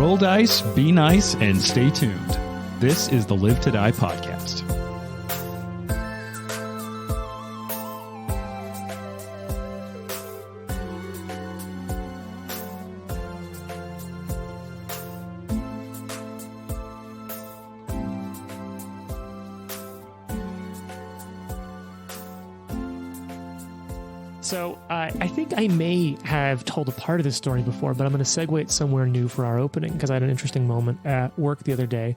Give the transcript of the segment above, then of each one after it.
Roll dice, be nice, and stay tuned. This is the Live to Die podcast. So I think I may have told a part of this story before, but I'm going to segue it somewhere new for our opening because I had an interesting moment at work the other day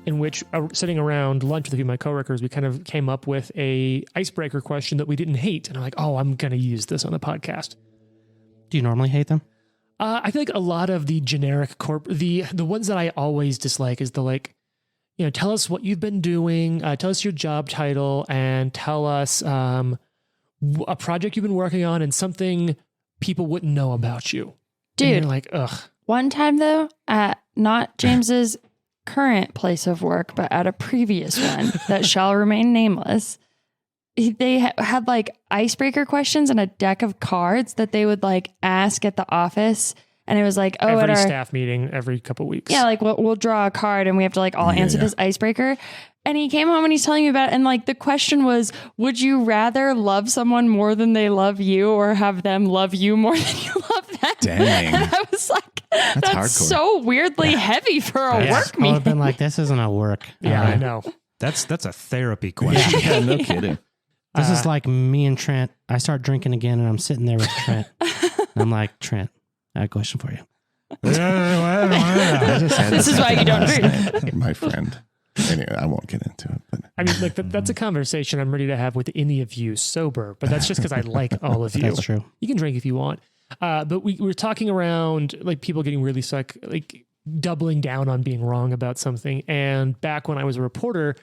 in which, sitting around lunch with a few of my coworkers, we kind of came up with a icebreaker question that we didn't hate. And I'm like, oh, I'm going to use this on the podcast. Do you normally hate them? I feel like a lot of the generic the ones that I always dislike is the tell us what you've been doing, tell us your job title, and tell us a project you've been working on and something people wouldn't know about you. Dude, and you're like, ugh. One time though, at not James's current place of work, but at a previous one that shall remain nameless, they had like icebreaker questions and a deck of cards that they would like ask at the office. And it was like, oh, every at our staff meeting every couple of weeks. Yeah, like we'll draw a card and we have to like all answer this icebreaker. And he came home and he's telling me about it. And like the question was, would you rather love someone more than they love you or have them love you more than you love them? Dang. And I was like, that's so weirdly heavy for a work I meeting. would have been like, this isn't a work. Yeah, I know. That's a therapy question. Yeah, no kidding. This is like me and Trent. I start drinking again and I'm sitting there with Trent. And I'm like, Trent, I have a question for you. This is why you don't drink. My friend. Anyway, I won't get into it. But I mean, like that's a conversation I'm ready to have with any of you sober, but that's just because I like all of you. That's true. You can drink if you want. But we were talking around like people getting really stuck, like doubling down on being wrong about something. And back when I was a reporter,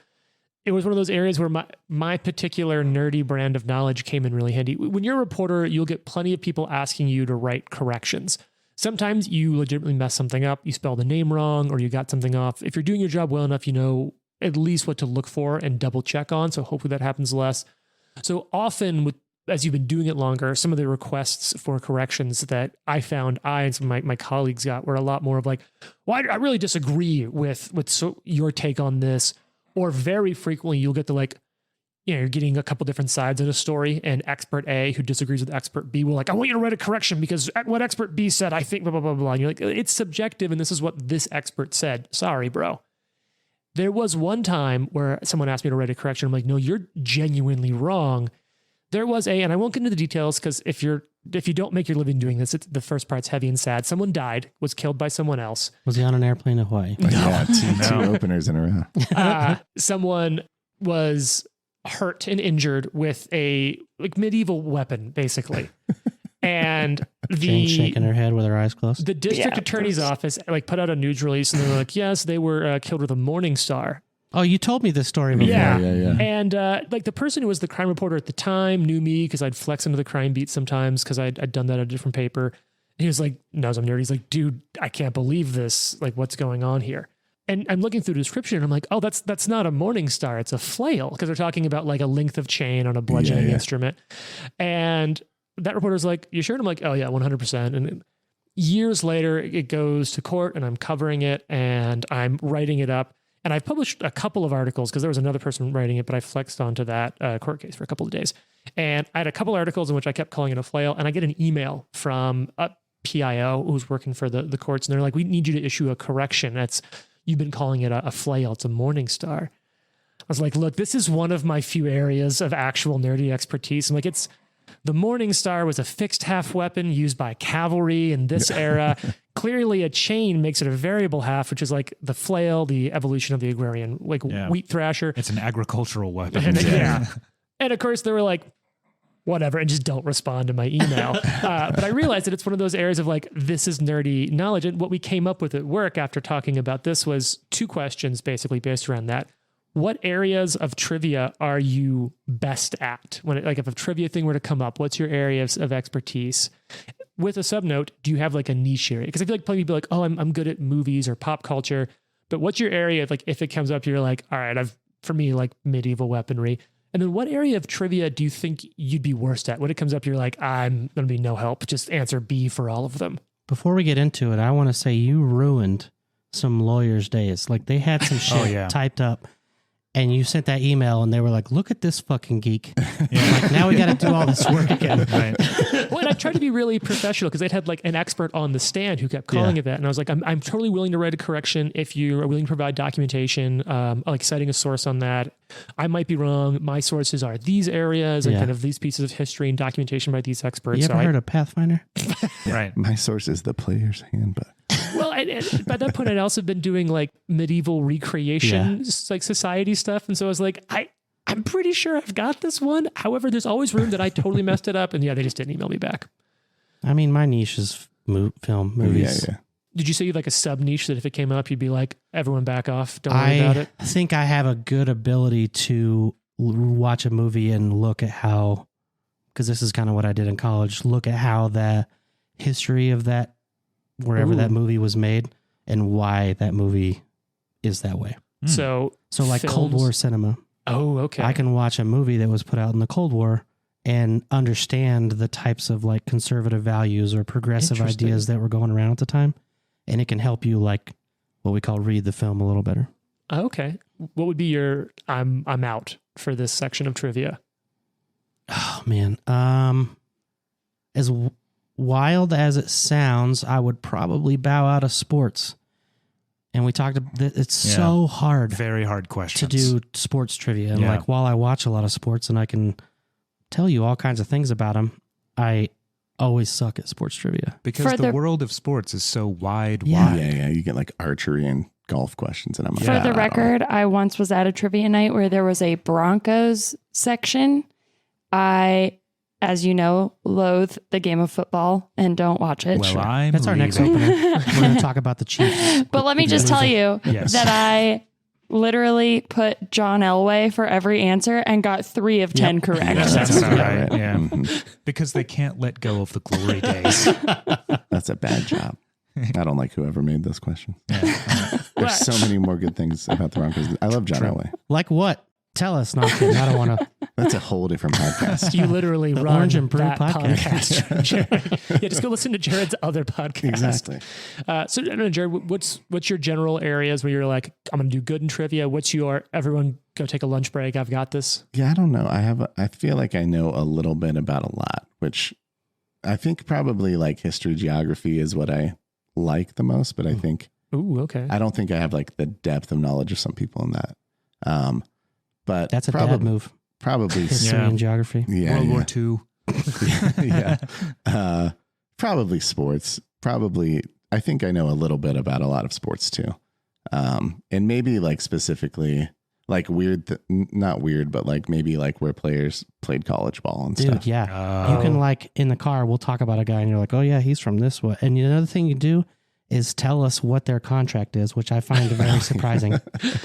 it was one of those areas where my particular nerdy brand of knowledge came in really handy. When you're a reporter, you'll get plenty of people asking you to write corrections. Sometimes you legitimately mess something up, you spell the name wrong, or you got something off. If you're doing your job well enough, you know at least what to look for and double check on. So hopefully that happens less. So often, as you've been doing it longer, some of the requests for corrections that I found and some of my colleagues got were a lot more of like, well, I really disagree with your take on this. Or very frequently you'll get the like, you're getting a couple different sides of a story, and expert A who disagrees with expert B will like, I want you to write a correction because what expert B said, I think blah, blah, blah, blah. And you're like, it's subjective and this is what this expert said. Sorry, bro. There was one time where someone asked me to write a correction. I'm like, no, you're genuinely wrong. There was and I won't get into the details because if you don't make your living doing this, the first part's heavy and sad. Someone died, was killed by someone else. Was he on an airplane to Hawaii? no. Yeah, two openers in a row. Someone was hurt and injured with a like medieval weapon, basically. And Jane shaking her head with her eyes closed. The district attorney's office like put out a news release and they were like, yes, they were killed with a Morning Star. Oh, you told me this story before. Yeah. And like the person who was the crime reporter at the time knew me because I'd flex into the crime beat sometimes because I'd done that at a different paper. And he was like, knows I'm nerd. He's like, dude, I can't believe this. Like, what's going on here? And I'm looking through the description and I'm like, oh, that's not a Morning Star. It's a flail. Because they're talking about like a length of chain on a bludgeoning instrument. And that reporter's like, you sure? And I'm like, oh yeah, 100%. And years later, it goes to court and I'm covering it and I'm writing it up. And I've published a couple of articles because there was another person writing it, but I flexed onto that court case for a couple of days. And I had a couple articles in which I kept calling it a flail. And I get an email from a PIO who's working for the courts. And they're like, we need you to issue a correction. You've been calling it a flail. It's a Morning Star. I was like, look, this is one of my few areas of actual nerdy expertise. I'm like, the Morning Star was a fixed half weapon used by cavalry in this era. Clearly a chain makes it a variable half, which is like the flail, the evolution of the agrarian, wheat thrasher. It's an agricultural weapon. And of course they were like, whatever, and just don't respond to my email. But I realized that it's one of those areas of like, this is nerdy knowledge. And what we came up with at work after talking about this was two questions basically based around that. What areas of trivia are you best at? If a trivia thing were to come up, what's your areas of expertise? With a subnote, do you have like a niche area? Because I feel like plenty of people are like, oh, I'm good at movies or pop culture. But what's your area of like, if it comes up, you're like, all right, for me, like medieval weaponry. And then what area of trivia do you think you'd be worst at? When it comes up, you're like, I'm going to be no help. Just answer B for all of them. Before we get into it, I want to say you ruined some lawyers' days. Like they had some shit typed up. And you sent that email, and they were like, "Look at this fucking geek!" Like now we got to do all this work again. Right. Well, and I tried to be really professional because they'd had like an expert on the stand who kept calling it that, and I was like, "I'm totally willing to write a correction if you are willing to provide documentation, like citing a source on that. I might be wrong. My sources are these areas and kind of these pieces of history and documentation by these experts." You ever heard of Pathfinder? Right. My source is the player's handbook. Well, and by that point, I'd also been doing like medieval recreation, like society stuff. And so I was like, I'm pretty sure I've got this one. However, there's always room that I totally messed it up. And they just didn't email me back. I mean, my niche is film, movies. Yeah. Did you say you had like a sub niche that if it came up, you'd be like, everyone back off. Don't worry about it. I think I have a good ability to watch a movie and look at how, because this is kind of what I did in college, look at how the history of that, wherever that movie was made and why that movie is that way. So like films. Cold War cinema. Oh, okay. I can watch a movie that was put out in the Cold War and understand the types of like conservative values or progressive ideas that were going around at the time. And it can help you like what we call read the film a little better. Okay. What would be your, I'm out for this section of trivia? Oh man. As wild as it sounds, I would probably bow out of sports. And we talked about it's so hard. Very hard questions. To do sports trivia. And like while I watch a lot of sports and I can tell you all kinds of things about them, I always suck at sports trivia. Because the world of sports is so wide. Yeah. You get like archery and golf questions. And I'm like, for the record, I once was at a trivia night where there was a Broncos section. I, as you know, loathe the game of football and don't watch it. Well, that's our next opener. We're going to talk about the Chiefs. But let me just tell you that I literally put John Elway for every answer and got 3 of 10 correct. Yes, that's about right. Yeah. Mhm. Because they can't let go of the glory days. That's a bad job. I don't like whoever made this question. There's so many more good things about the Broncos. I love John Elway. Like what? Tell us. No, I'm kidding. I don't want to. That's a whole different podcast. You literally run Orange and Brew that podcast. podcast. Jared. Yeah, just go listen to Jared's other podcast. Exactly. So, I don't know, Jared, what's your general areas where you're like, I'm going to do good in trivia? What's your, everyone go take a lunch break, I've got this? Yeah, I don't know. I feel like I know a little bit about a lot, which I think probably like history, geography is what I like the most, but I think, I don't think I have like the depth of knowledge of some people in that. But that's a dad move. Probably history and geography. Yeah, World War II. yeah. Probably sports. Probably, I think I know a little bit about a lot of sports too. And maybe like specifically like weird, not weird, but like maybe like where players played college ball and stuff. Yeah. You can like in the car, we'll talk about a guy and you're like, oh yeah, he's from this one. And another thing you do is tell us what their contract is, which I find very surprising.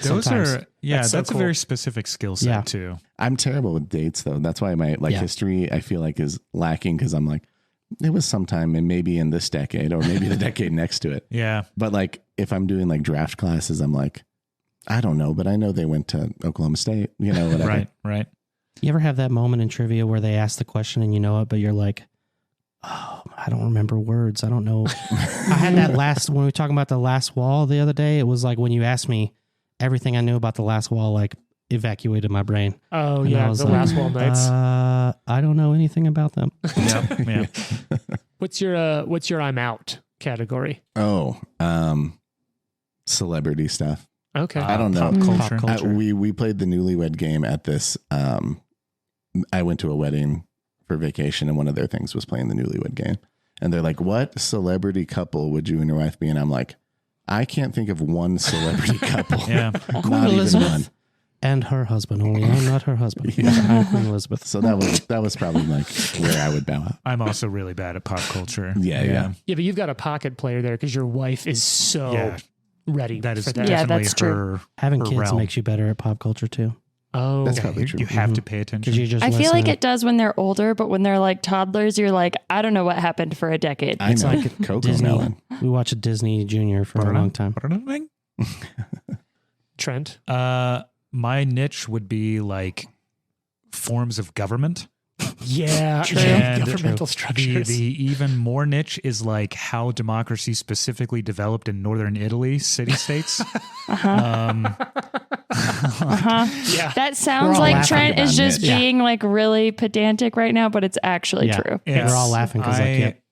Those sometimes. are, that's a very specific skill set too. I'm terrible with dates though. That's why my history I feel like is lacking because I'm like, it was sometime and maybe in this decade or maybe the decade next to it. Yeah. But like if I'm doing like draft classes, I'm like, I don't know, but I know they went to Oklahoma State, you know, whatever. Right. You ever have that moment in trivia where they ask the question and you know it, but you're like, oh, I don't remember words. I don't know. I had that when we were talking about the last wall the other day, it was like when you asked me everything I knew about the last wall, like evacuated my brain. Oh, and yeah. The like, last wall nights. I don't know anything about them. Yeah. What's your I'm out category? Oh, celebrity stuff. Okay. I don't know. Pop culture. We played the Newlywed Game at this. I went to a wedding for vacation and one of their things was playing the Newlywed Game. And they're like, what celebrity couple would you and your wife be? And I'm like, I can't think of one celebrity couple. Yeah. Queen Elizabeth and her husband only. I'm not her husband. I'm Queen Elizabeth. So that was probably like where I would bow out. I'm also really bad at pop culture. Yeah. Yeah, but you've got a pocket player there because your wife is so ready. That is for that. definitely that's her. true. Having her kids realm. makes you better at pop culture too. Oh, That's probably true. You have to pay attention. Because you just I feel like listen. it does when they're older, but when they're like toddlers, you're like, I don't know what happened for a decade. I know. like Coco Disney. Melon. We watched a Disney Junior for a long time. Trent. My niche would be like forms of government. Yeah, And governmental structures. The even more niche is like how democracy specifically developed in northern Italy, city-states. Yeah. That sounds all like laughing Trent about is just Mitch. being like really pedantic right now, but it's actually true. We're all laughing because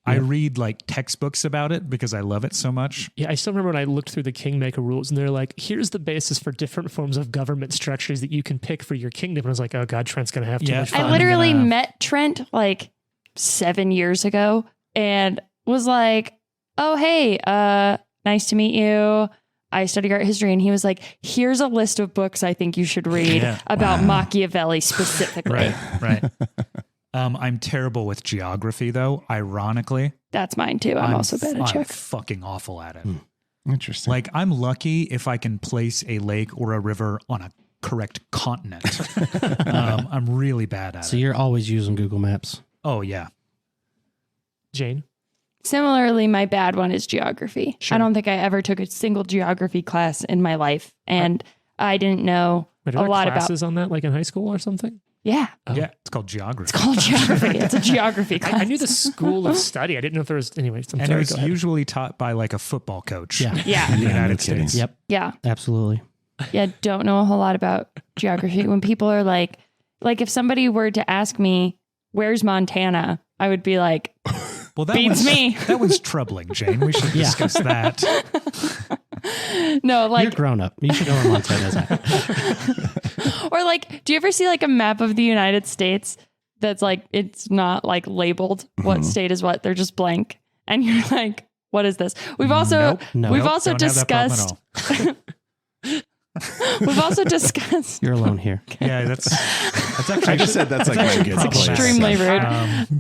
I read like textbooks about it because I love it so much. Yeah, I still remember when I looked through the Kingmaker rules and they're like, here's the basis for different forms of government structures that you can pick for your kingdom. And I was like, oh God, Trent's going to have too much fun. I literally gonna- met Trent like 7 years ago and was like, oh, hey, nice to meet you. I study art history. And he was like, here's a list of books I think you should read about Machiavelli specifically. Right. I'm terrible with geography, though. Ironically, That's mine too. I'm also bad at I'm Czech. fucking awful at it. Interesting. Like, I'm lucky if I can place a lake or a river on a correct continent. I'm really bad at So it. you're always using Google Maps. Oh, yeah. Jane? Similarly, my bad one is geography. Sure. I don't think I ever took a single geography class in my life. And I didn't know Wait, a are there lot about. classes on that, like in high school or something? Yeah. Yeah, it's called geography. It's called geography. It's a geography class. I knew the school of study. I didn't know if there was. Anyways, I'm And sorry. it was Go ahead. usually taught by like a football coach. Yeah. Yeah. in the Yeah, United no kidding. States. Yep. Yeah. Absolutely. Yeah. Don't know a whole lot about geography. When people are like if somebody were to ask me, where's Montana? I would be like, Well, that beats was, me. That was troubling, Jane. We should discuss that. No, You're like, grown up. You should know where Montana's at. or like, do you ever see like a map of the United States that's like, it's not like labeled what state is what? They're just blank. And you're like, what is this? We've also, No. we've Nope, also don't have that problem at discussed, all. we've also discussed, You're alone here. Yeah, that's actually. I just said that's like my good place. extremely rude.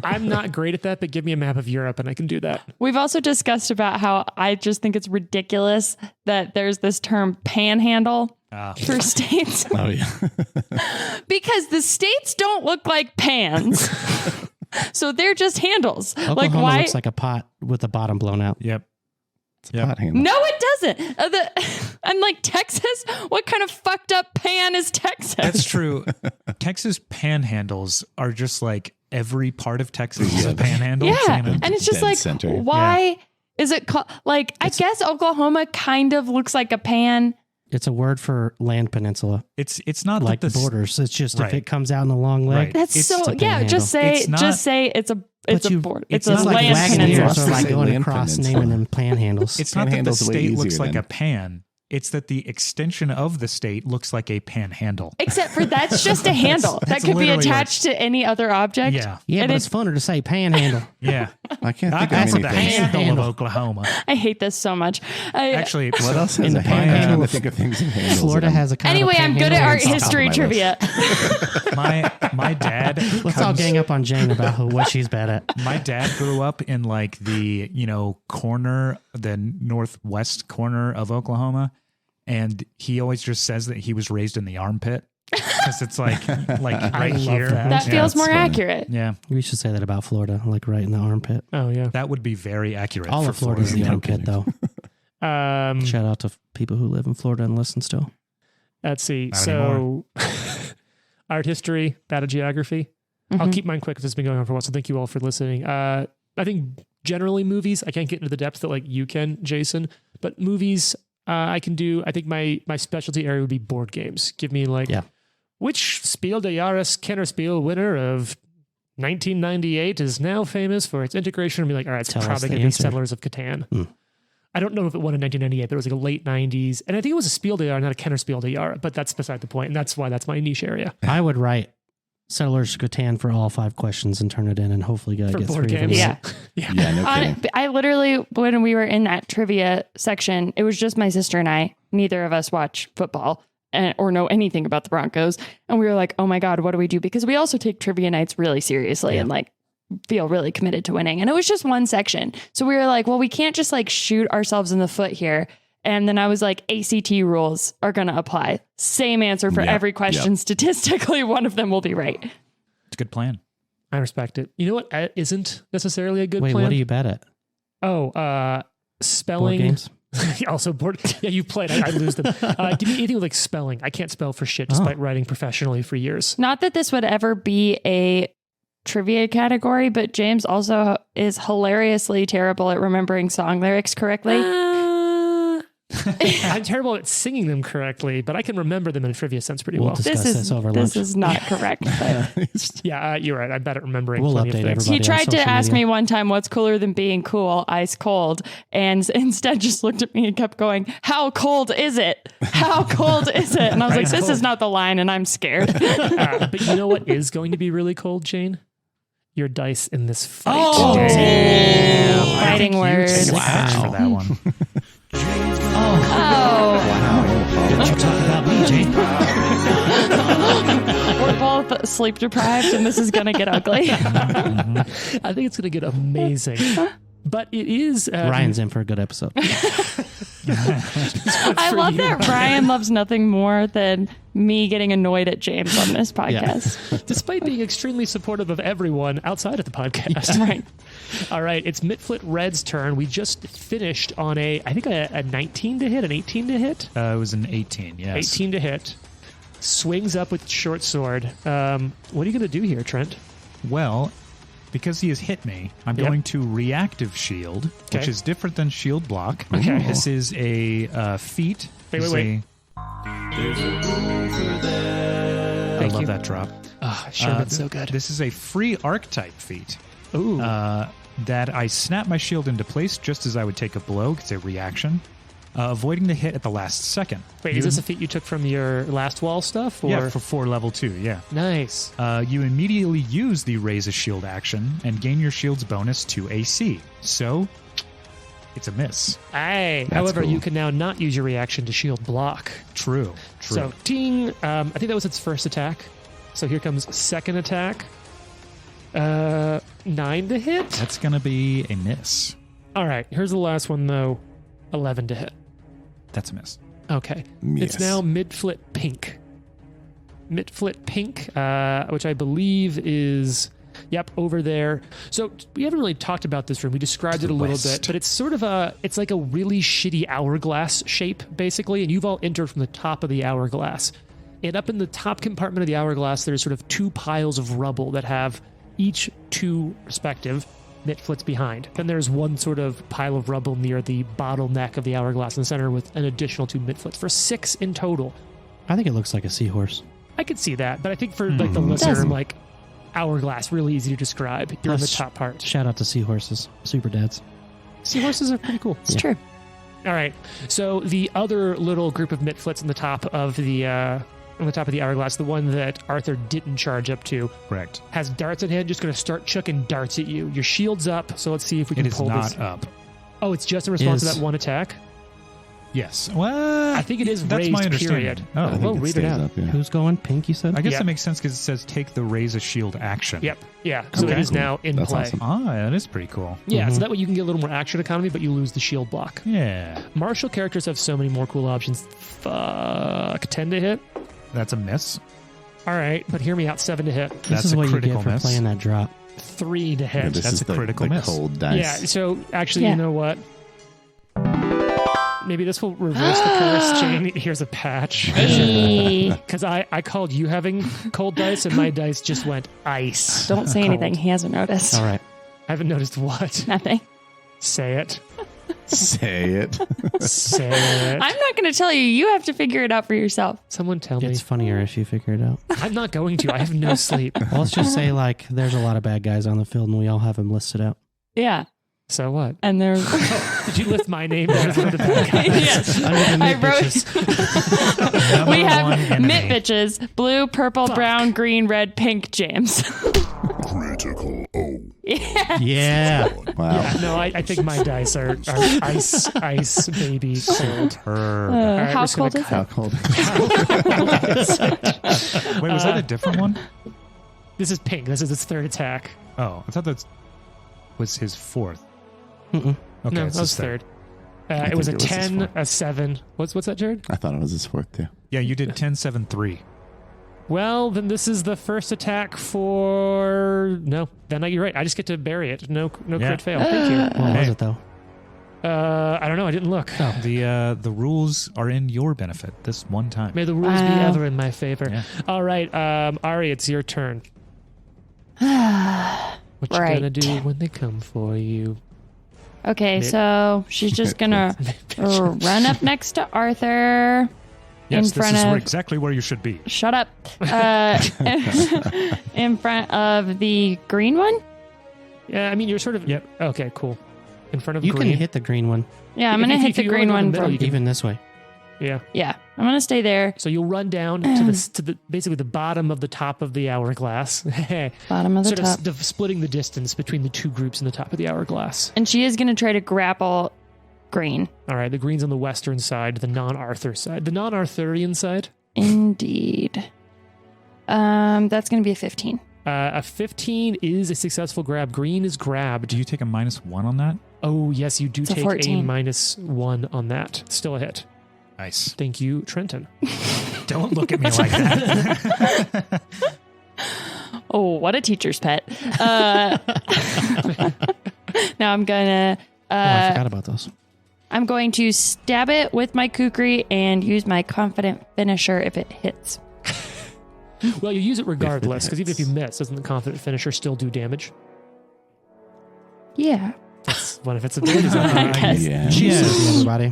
I'm not great at that, but give me a map of Europe and I can do that. We've also discussed about how I just think it's ridiculous that there's this term panhandle for states Oh yeah. because the states don't look like pans. So they're just handles. Oklahoma Like why? looks like a pot with the bottom blown out. Yep. It's a pot handle. No, it doesn't. And like Texas, what kind of fucked up pan is Texas? That's true. Texas panhandles are just like every part of Texas is a panhandle. Yeah, you know? and it's just Dead like, center. why is it called? Like, I guess Oklahoma kind of looks like a pan. It's a word for land peninsula, It's not like that the borders. It's just Right. if it comes out in a long leg. Right. That's It's so a yeah. panhandle. Just say It's not- it's a border. It's a It's like land wagon peninsula. ears are like Say going land across peninsula. naming them panhandles. It's not that the Panhandle's way state looks easier like then. a pan. It's that the extension of the state looks like a panhandle. Except for that's just a handle that that's could be literally attached to any other object. Yeah. yeah, and but it's funner to say panhandle. Yeah. I can't think That's of the anything. handle Panhandle. of Oklahoma. I hate this so much. Actually, What else has In a the hand? I'm trying panhandle to of think of things in handles. Florida has a kind Anyway, of a I'm good at panhandle art and It's on top history of my trivia. my dad Let's all gang up on Jane about what she's bad at. my dad grew up in like the the northwest corner of Oklahoma, and he always just says that he was raised in the armpit because it's like right love here. that. That Yeah, feels it's more funny. accurate. yeah, We should say that about Florida, like right in the armpit. Oh yeah. that would be very accurate. All for of Florida's the Florida. armpit, though. Shout out to people who live in Florida and listen still. Let's see. Not So art history, bad at geography. I'll Mhm. keep mine quick because it's been going on for a while. So thank you all for listening. I think generally movies, I can't get into the depth that like you can, Jason, but movies I can do. I think my specialty area would be board games. Give me like which Spiel des Jahres Kennerspiel winner of 1998 is now famous for its integration, and be like, all right, it's Tell us probably the going to be answer. Settlers of Catan. I don't know if it won in 1998, but it was like a late 90s. And I think it was a Spiel des Jahres, not a Kenner Spiel des Jahres, but that's beside the point. And that's why that's my niche area. I would write Settlers of Catan for all 5 questions and turn it in and hopefully get For 3 board of them games. right. Yeah. Yeah, no kidding. I literally, when we were in that trivia section, it was just my sister and I. Neither of us watch football or know anything about the Broncos. And we were like, oh my God, what do we do? Because we also take trivia nights really seriously and like feel really committed to winning. And it was just one section. So we were like, well, we can't just like shoot ourselves in the foot here. And then I was like, ACT rules are going to apply. Same answer for Yep, every question. yep. Statistically, one of them will be right. It's a good plan. I respect it. You know what isn't necessarily a good Wait, plan? what are you bad at? Oh, spelling. Board games? Also board. Yeah, you've played. I lose them. Give me anything with like spelling. I can't spell for shit despite writing professionally for years. Not that this would ever be a trivia category, but James also is hilariously terrible at remembering song lyrics correctly. I'm terrible at singing them correctly, but I can remember them in a trivia sense pretty well. Discuss this over lunch. This is not correct. But Yeah, you're right. I'm bad at remembering. We'll plenty of update things. everybody. he tried to social ask media. me one time, what's cooler than being cool? Ice cold. And instead just looked at me and kept going, how cold is it? How cold is it? And I was like, this is not the line and I'm scared. But you know what is going to be really cold, Jane? Your dice in this fight. Oh, Damn. Fighting I think words. you take a punch for that one. Oh. Don't you talk about me, Jane. We're both sleep deprived and this is going to get ugly. I think it's going to get amazing. But it is... Ryan's in for a good episode. I love that Ryan loves nothing more than me getting annoyed at James on this podcast. Despite being extremely supportive of everyone outside of the podcast. Right. All right, it's Mitflit Red's turn. We just finished on a 19 to hit, an 18 to hit. It was an 18, yes. 18 to hit. Swings up with short sword. What are you going to do here, Trent? Well, because he has hit me, I'm Yep. going to reactive shield, Okay. which is different than shield block. Okay. This is a feat. Wait. I Thank love you. that drop. Oh, Sherman's so good. This is a free archetype feat. Ooh. That I snap my shield into place just as I would take a blow. It's a reaction. Avoiding the hit at the last second. Wait, is this a feat you took from your last wall stuff? Or? Yeah, for level 2, yeah. Nice. You immediately use the raise a shield action and gain your shield's bonus to AC. So, it's a miss. Aye. That's However, cool. you can now not use your reaction to shield block. True. So, ding. I think that was its first attack. So here comes second attack. 9 to hit. That's going to be a miss. All right. Here's the last one, though. 11 to hit. That's a miss. Okay. Yes. It's now mid-flit pink. Mid-flit pink, which I believe is, yep, over there. So we haven't really talked about this room. We described it a little west. bit, but it's sort of it's like a really shitty hourglass shape, basically, and you've all entered from the top of the hourglass. And up in the top compartment of the hourglass, there's sort of 2 piles of rubble that have each 2 respective Mitflits behind. Then there's one sort of pile of rubble near the bottleneck of the hourglass in the center with an additional 2 Mitflits for 6 in total. I think it looks like a seahorse. I could see that, but I think for like the listener, Doesn't. like hourglass, really easy to describe. You're in the Plus, top part. Shout out to seahorses, super dads. Seahorses are pretty cool. It's true. All right. So the other little group of Mitflits on the top of the hourglass, the one that Arthur didn't charge up to, Correct. has darts in hand. Just going to start chucking darts at you. Your shield's up, so let's see if we It can is pull not this. up. Oh, it's just in response to Is- that one attack. Yes. Well, I think it is that's raised. my understanding. Period. Oh, I think well, it read it stays out. up, yeah. Who's going? Pink, you said? I guess Yep. that makes sense because it says take the raise a shield action. Yep. Yeah. So it Okay. is now in That's play. awesome. Ah, that is pretty cool. Yeah. Mhm. So that way you can get a little more action economy, but you lose the shield block. Yeah. Martial characters have so many more cool options. Fuck. 10 to hit. That's a miss. All right, but hear me out. 7 to hit. This That's is a what you critical get for miss. playing that drop. 3 to Yeah, hit. this That's is a the, critical the miss. cold dice. Yeah, so actually, Yeah. you know what? Maybe this will reverse the curse. Jane, here's a patch. Hey. Because I called you having cold dice, and my dice just went ice. Don't say Cold. anything. He hasn't noticed. All right. I haven't noticed what. Nothing. Say it. Say it. Say it. I'm not going to tell you. You have to figure it out for yourself. Someone tell me. It's funnier if you figure it out. I'm not going to. I have no sleep. Well, let's just say, like, there's a lot of bad guys on the field, and we all have them listed out. Yeah. So what? And there's. Did you lift my name down as one of the bad guys? Yes. I wrote. We have mitt bitches: blue, purple, brown, green, red, pink. James. Critical. Oh. Yeah. Wow. Yeah, no, I think my dice are ice baby cold. Herb. right, How we're just gonna cold is How it? cold? Wait, was that a different one? This is pink. This is its 3rd attack. Oh, I thought that was his 4th. Mm-mm. Okay, No, it's that was his third. 3rd. I It was a think it was his 10, 4th. a 7. What's that, Jared? I thought it was his 4th too. Yeah, you did 10, 7, 3. Well, then this is the first attack for... No, then you're right. I just get to bury it. No Yeah. crit fail. Thank you. What was Hey. it, though? I don't know. I didn't look. The rules are in your benefit this one time. May the rules be Wow. ever in my favor. Yeah. All right, Ari, it's your turn. What you Right. gonna do when they come for you? Okay, so she's just gonna run up next to Arthur. Yes, in front of exactly where you should be. Shut up. In front of the green one. Yeah, I mean you're sort of. Yep. Okay, cool. In front of You green. can hit the green one, Yeah, I'm If gonna you- hit if the you green wanna go in one. the middle, From, you can- even this way. Yeah. yeah, I'm gonna stay there. So you'll run down to the basically the bottom of the top of the hourglass. Bottom of the sort top. of splitting the distance between the two groups in the top of the hourglass. And she is gonna try to grapple green. All right, the green's on the western side, the non-Arthur side, the non-Arthurian side. Indeed. That's gonna be a 15. A 15 is a successful grab. Green is grabbed. Do you take a -1 on that? Oh yes, you do It's a take a 14. -1 on that. Still a hit. Nice. Thank you, Trenton. Don't look at me like that. Oh, what a teacher's pet. Now I'm gonna. I forgot about those. I'm going to stab it with my kukri and use my confident finisher if it hits. Well, you use it regardless, because even if you miss, doesn't the confident finisher still do damage? Yeah. That's one of its abilities. I guess. Yeah. Jesus, everybody.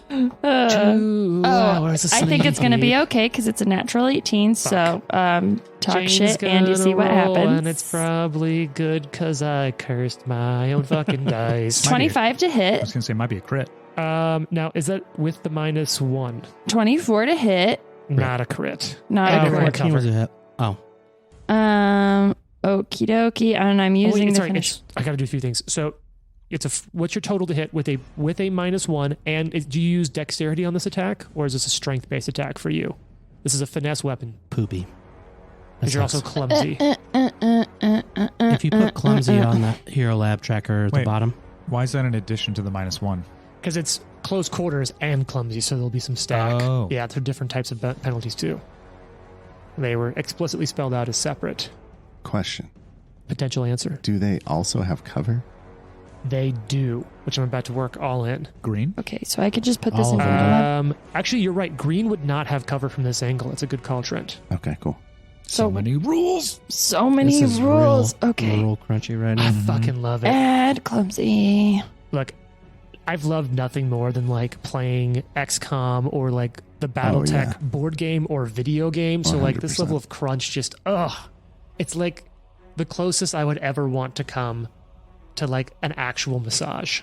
2 hours of I think it's going to be sleep. okay because it's a natural 18. So talk Jane's shit and you gonna see what roll, happens. And it's probably good because I cursed my own fucking dice. 25 to I hit, was gonna say it might be a crit. Now, is that with the -1? 24 to hit. Not a crit. Not Oh, a right. crit. 14 was a hit. Oh, Okie dokie. And I'm using the sorry, finish. I got to do a few things. So, what's your total to hit with a -1? And do you use dexterity on this attack, or is this a strength based attack for you? This is a finesse weapon poopy. because you're also clumsy. If you put clumsy on the Hero Lab tracker at the Wait. bottom, Why is that in addition to the -1? Because it's close quarters and clumsy, so there'll be some stack. Oh. Yeah, they're different types of penalties too. They were explicitly spelled out as separate. Question. Potential answer. Do they also have cover? They do, which I'm about to work all in. Green? Okay, so I could just put this All in of front of them. Actually, you're right. Green would not have cover from this angle. It's a good call, Trent. Okay, cool. So many rules. So many this is rules. real, Okay. real crunchy right I now. fucking love it. Add clumsy. Look, I've loved nothing more than like playing XCOM or like the BattleTech yeah. board game or video game. So like this 100%. level of crunch just it's like the closest I would ever want to come to like an actual massage,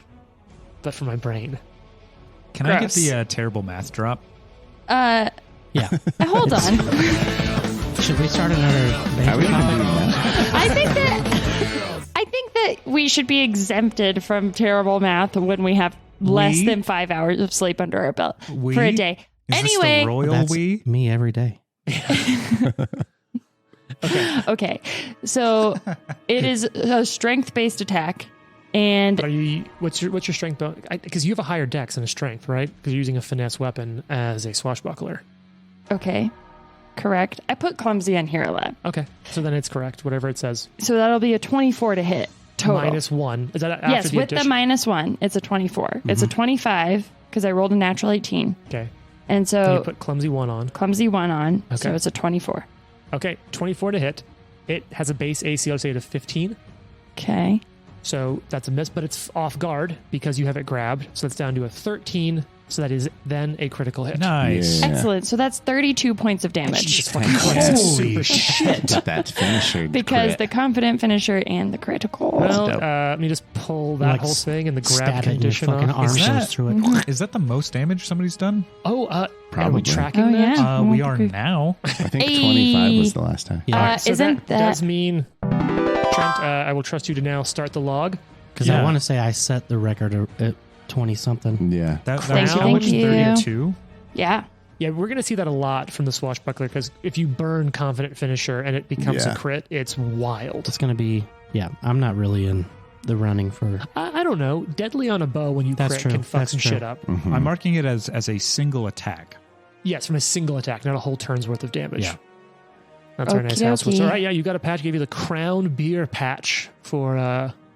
but for my brain. Can I get Gross. the terrible math drop? Yeah. Hold on. Should we start another Are we banking even topic? doing that? I think that we should be exempted from terrible math when we have less We? than 5 hours of sleep under our belt We? for a day. Is Anyway, this the royal That's we? me every day. okay. So it is a strength-based attack, and But are you? What's your strength? Because you have a higher dex than a strength, right? Because you're using a finesse weapon as a swashbuckler. okay, correct. I put clumsy on Hero Lab, Okay, so then it's correct. Whatever it says. so that'll be a 24 to hit total. -1. Is that after yes, the with the addition? -1, it's a 24. It's a 25 because I rolled a natural 18, Okay. and And so you put clumsy 1 on. clumsy 1 on, so Okay. it's a 24. Okay, 24 to hit. It has a base AC, I'll say, of 15. Okay. So that's a miss, but it's off guard because you have it grabbed. So that's down to a 13. So that is then a critical hit. Nice. Yeah. Excellent. So that's 32 points of damage. Jesus fucking Christ. It's super shit. But that finisher Because crit. the confident finisher and the critical. Well, dope. let me just pull that Like whole thing and the grab Stab it and your condition fucking off. arm Is goes that- through it. Is that the most damage somebody's done? Oh, are we Probably. tracking Oh, that? yeah. We Oh, are okay. now. I think Hey. 25 was the last time. Yeah. So Isn't that that does mean, Trent, I will trust you to now start the log. Because Yeah. I want to say I set the record at 20 something. Yeah. That Thank was you, how much? thank you. 32? Yeah. Yeah, we're going to see that a lot from the swashbuckler because if you burn confident finisher and it becomes Yeah. a crit, it's wild. It's going to be, yeah, I'm not really in the running for. I don't know. Deadly on a bow when you That's crit true. can fuck That's some true. shit up. Mhm. I'm marking it as a single attack. Yes, from a single attack, not a whole turn's worth of damage. Yeah. That's very nice Okie house. dokie. All right, yeah, you got a patch. Gave you the crown beer patch for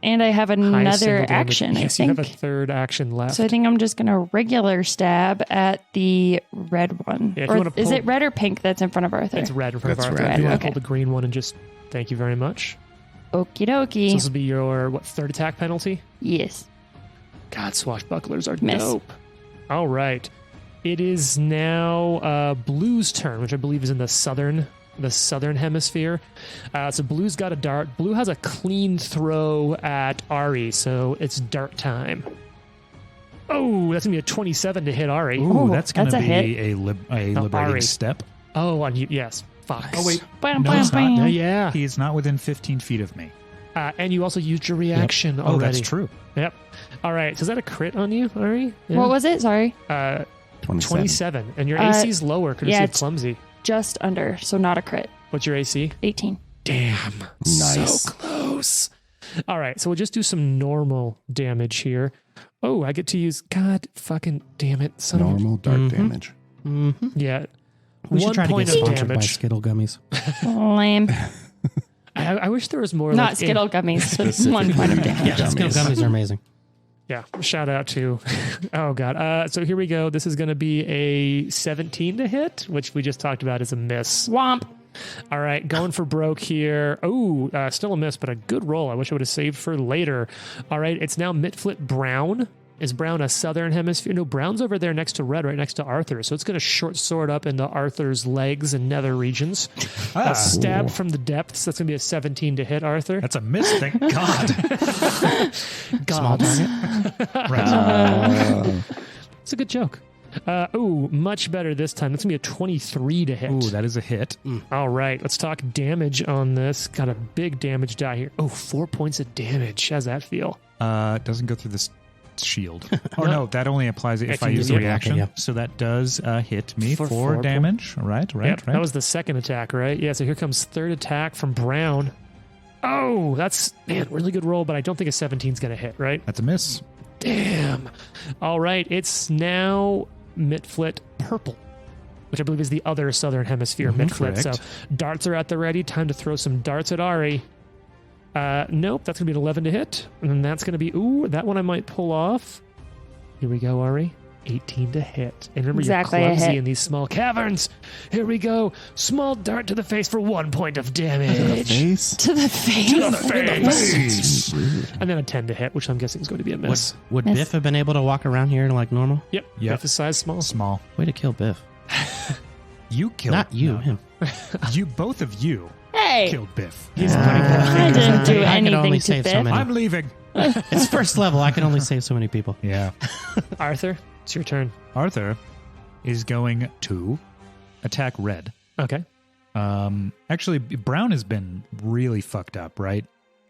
And I have highest another single damage. action, Yes, I you think. have a third action left. So I think I'm just going to regular stab at the red one. Yeah, if you Or wanna is pull- it red or pink that's in front of Arthur? It's red in front That's of Arthur. red, If you want yeah. to pull the green one and just thank you very much. Okie So dokie. this will be your, third attack penalty? Yes. God, swashbucklers are Miss. dope. All right. It is now Blue's turn, which I believe is in the southern hemisphere. So Blue's got a dart. Blue has a clean throw at Ari, so it's dart time. Oh, that's gonna be a 27 to hit Ari. Ooh, that's going that's to a be hit. a liberating Ari. step. Oh, on you, yes. Fox. Oh, wait. Bam, No, bam, it's not. bam. Yeah. He is not within 15 feet of me. And you also used your reaction already. Oh, that's true. Yep. All right. So is that a crit on you, Ari? Yeah. What was it? Sorry. 27. And your Uh, AC is lower courtesy yeah, of Clumsy. Just under, so not a crit. What's your AC? 18. Damn. Nice. So close. All right. So we'll just do some normal damage here. Oh, I get to use. God fucking damn it. Son of a- Normal dart damage. Mm-hmm. Yeah. We should 1 try to point get of sponsored by damage. Skittle gummies. Lame. I wish there was more. Not like, Skittle gummies, but 1 point of damage. Yeah, Skittle gummies are amazing. Yeah. Shout out to. Oh, God. So here we go. This is going to be a 17 to hit, which we just talked about as a miss. Womp. All right. Going for broke here. Oh, still a miss, but a good roll. I wish I would have saved for later. All right. It's now Mitflit Brown. Is Brown a southern hemisphere? No, Brown's over there next to Red, right next to Arthur. So it's going to short sword up into Arthur's legs and nether regions. A stab from the depths. That's going to be a 17 to hit Arthur. That's a miss, thank God. Small target. It's a good joke. Much better this time. That's going to be a 23 to hit. Ooh, that is a hit. All right, let's talk damage on this. Got a big damage die here. Oh, 4 points of damage. How's that feel? It doesn't go through this shield. Oh, no, that only applies if I use the yeah. reaction. Yeah. So that does hit me For for 4 damage. Right. Yep, that was the second attack, right? Yeah, so here comes third attack from Brown. Oh, that's, man, really good roll, but I don't think a 17 is going to hit, right? That's a miss. Damn. All right, it's now Mitflit Purple, which I believe is the other southern hemisphere Mitflit. So correct. darts are at the ready. Time to throw some darts at Ari. Nope, that's going to be an 11 to hit. And then that's going to be, that one I might pull off. Here we go, Ari. 18 to hit. And remember, Exactly, you're a clumsy hit. in these small caverns. Here we go. Small dart to the face for 1 point of damage. Face. To the face. And then a 10 to hit, which I'm guessing is going to be a miss. Would Miss. Biff have been able to walk around here like normal? Yep. Yep. Biff is size small. Small. Way to kill Biff. You killed. Not you, no. him. You, both of you Hey. killed Biff. He's I didn't do I can anything only to save so Biff. many. I'm leaving. It's first level. I can only save so many people. Yeah. Arthur, it's your turn. Arthur is going to attack Red. Okay. Actually, Brown has been really fucked up, right?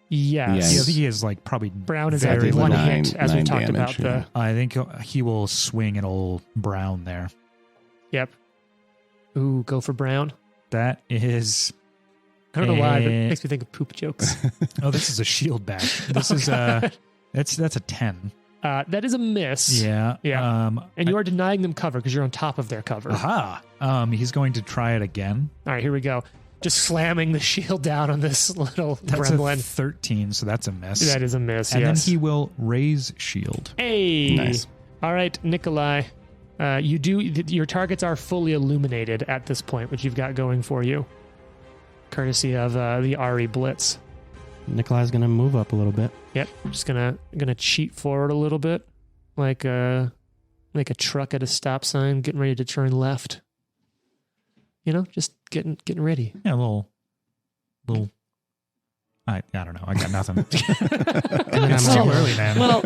Yes. Yes. He is like probably Brown is very at one little. hit, as we nine talked damage, about. yeah. I think he will swing at old Brown there. Yep. Ooh, go for Brown. That is. I don't know why, but it Eh. makes me think of poop jokes. Oh, this is a shield bash. This is that's a 10. That is a miss. Yeah. Yeah. And you are denying them cover because you're on top of their cover. Aha. He's going to try it again. All right, here we go. Just slamming the shield down on this little That's a gremlin. 13, so that's a miss. That is a miss, and yes. then he will raise shield. Hey. Nice. All right, Nikolai. Your targets are fully illuminated at this point, which you've got going for you, courtesy of the Ari Blitz. Nikolai's going to move up a little bit. Yep, I'm just gonna cheat forward a little bit, like a truck at a stop sign, getting ready to turn left. You know, just getting ready. Yeah, a little. I don't know. I got nothing. And then It's I'm too early, man. Little.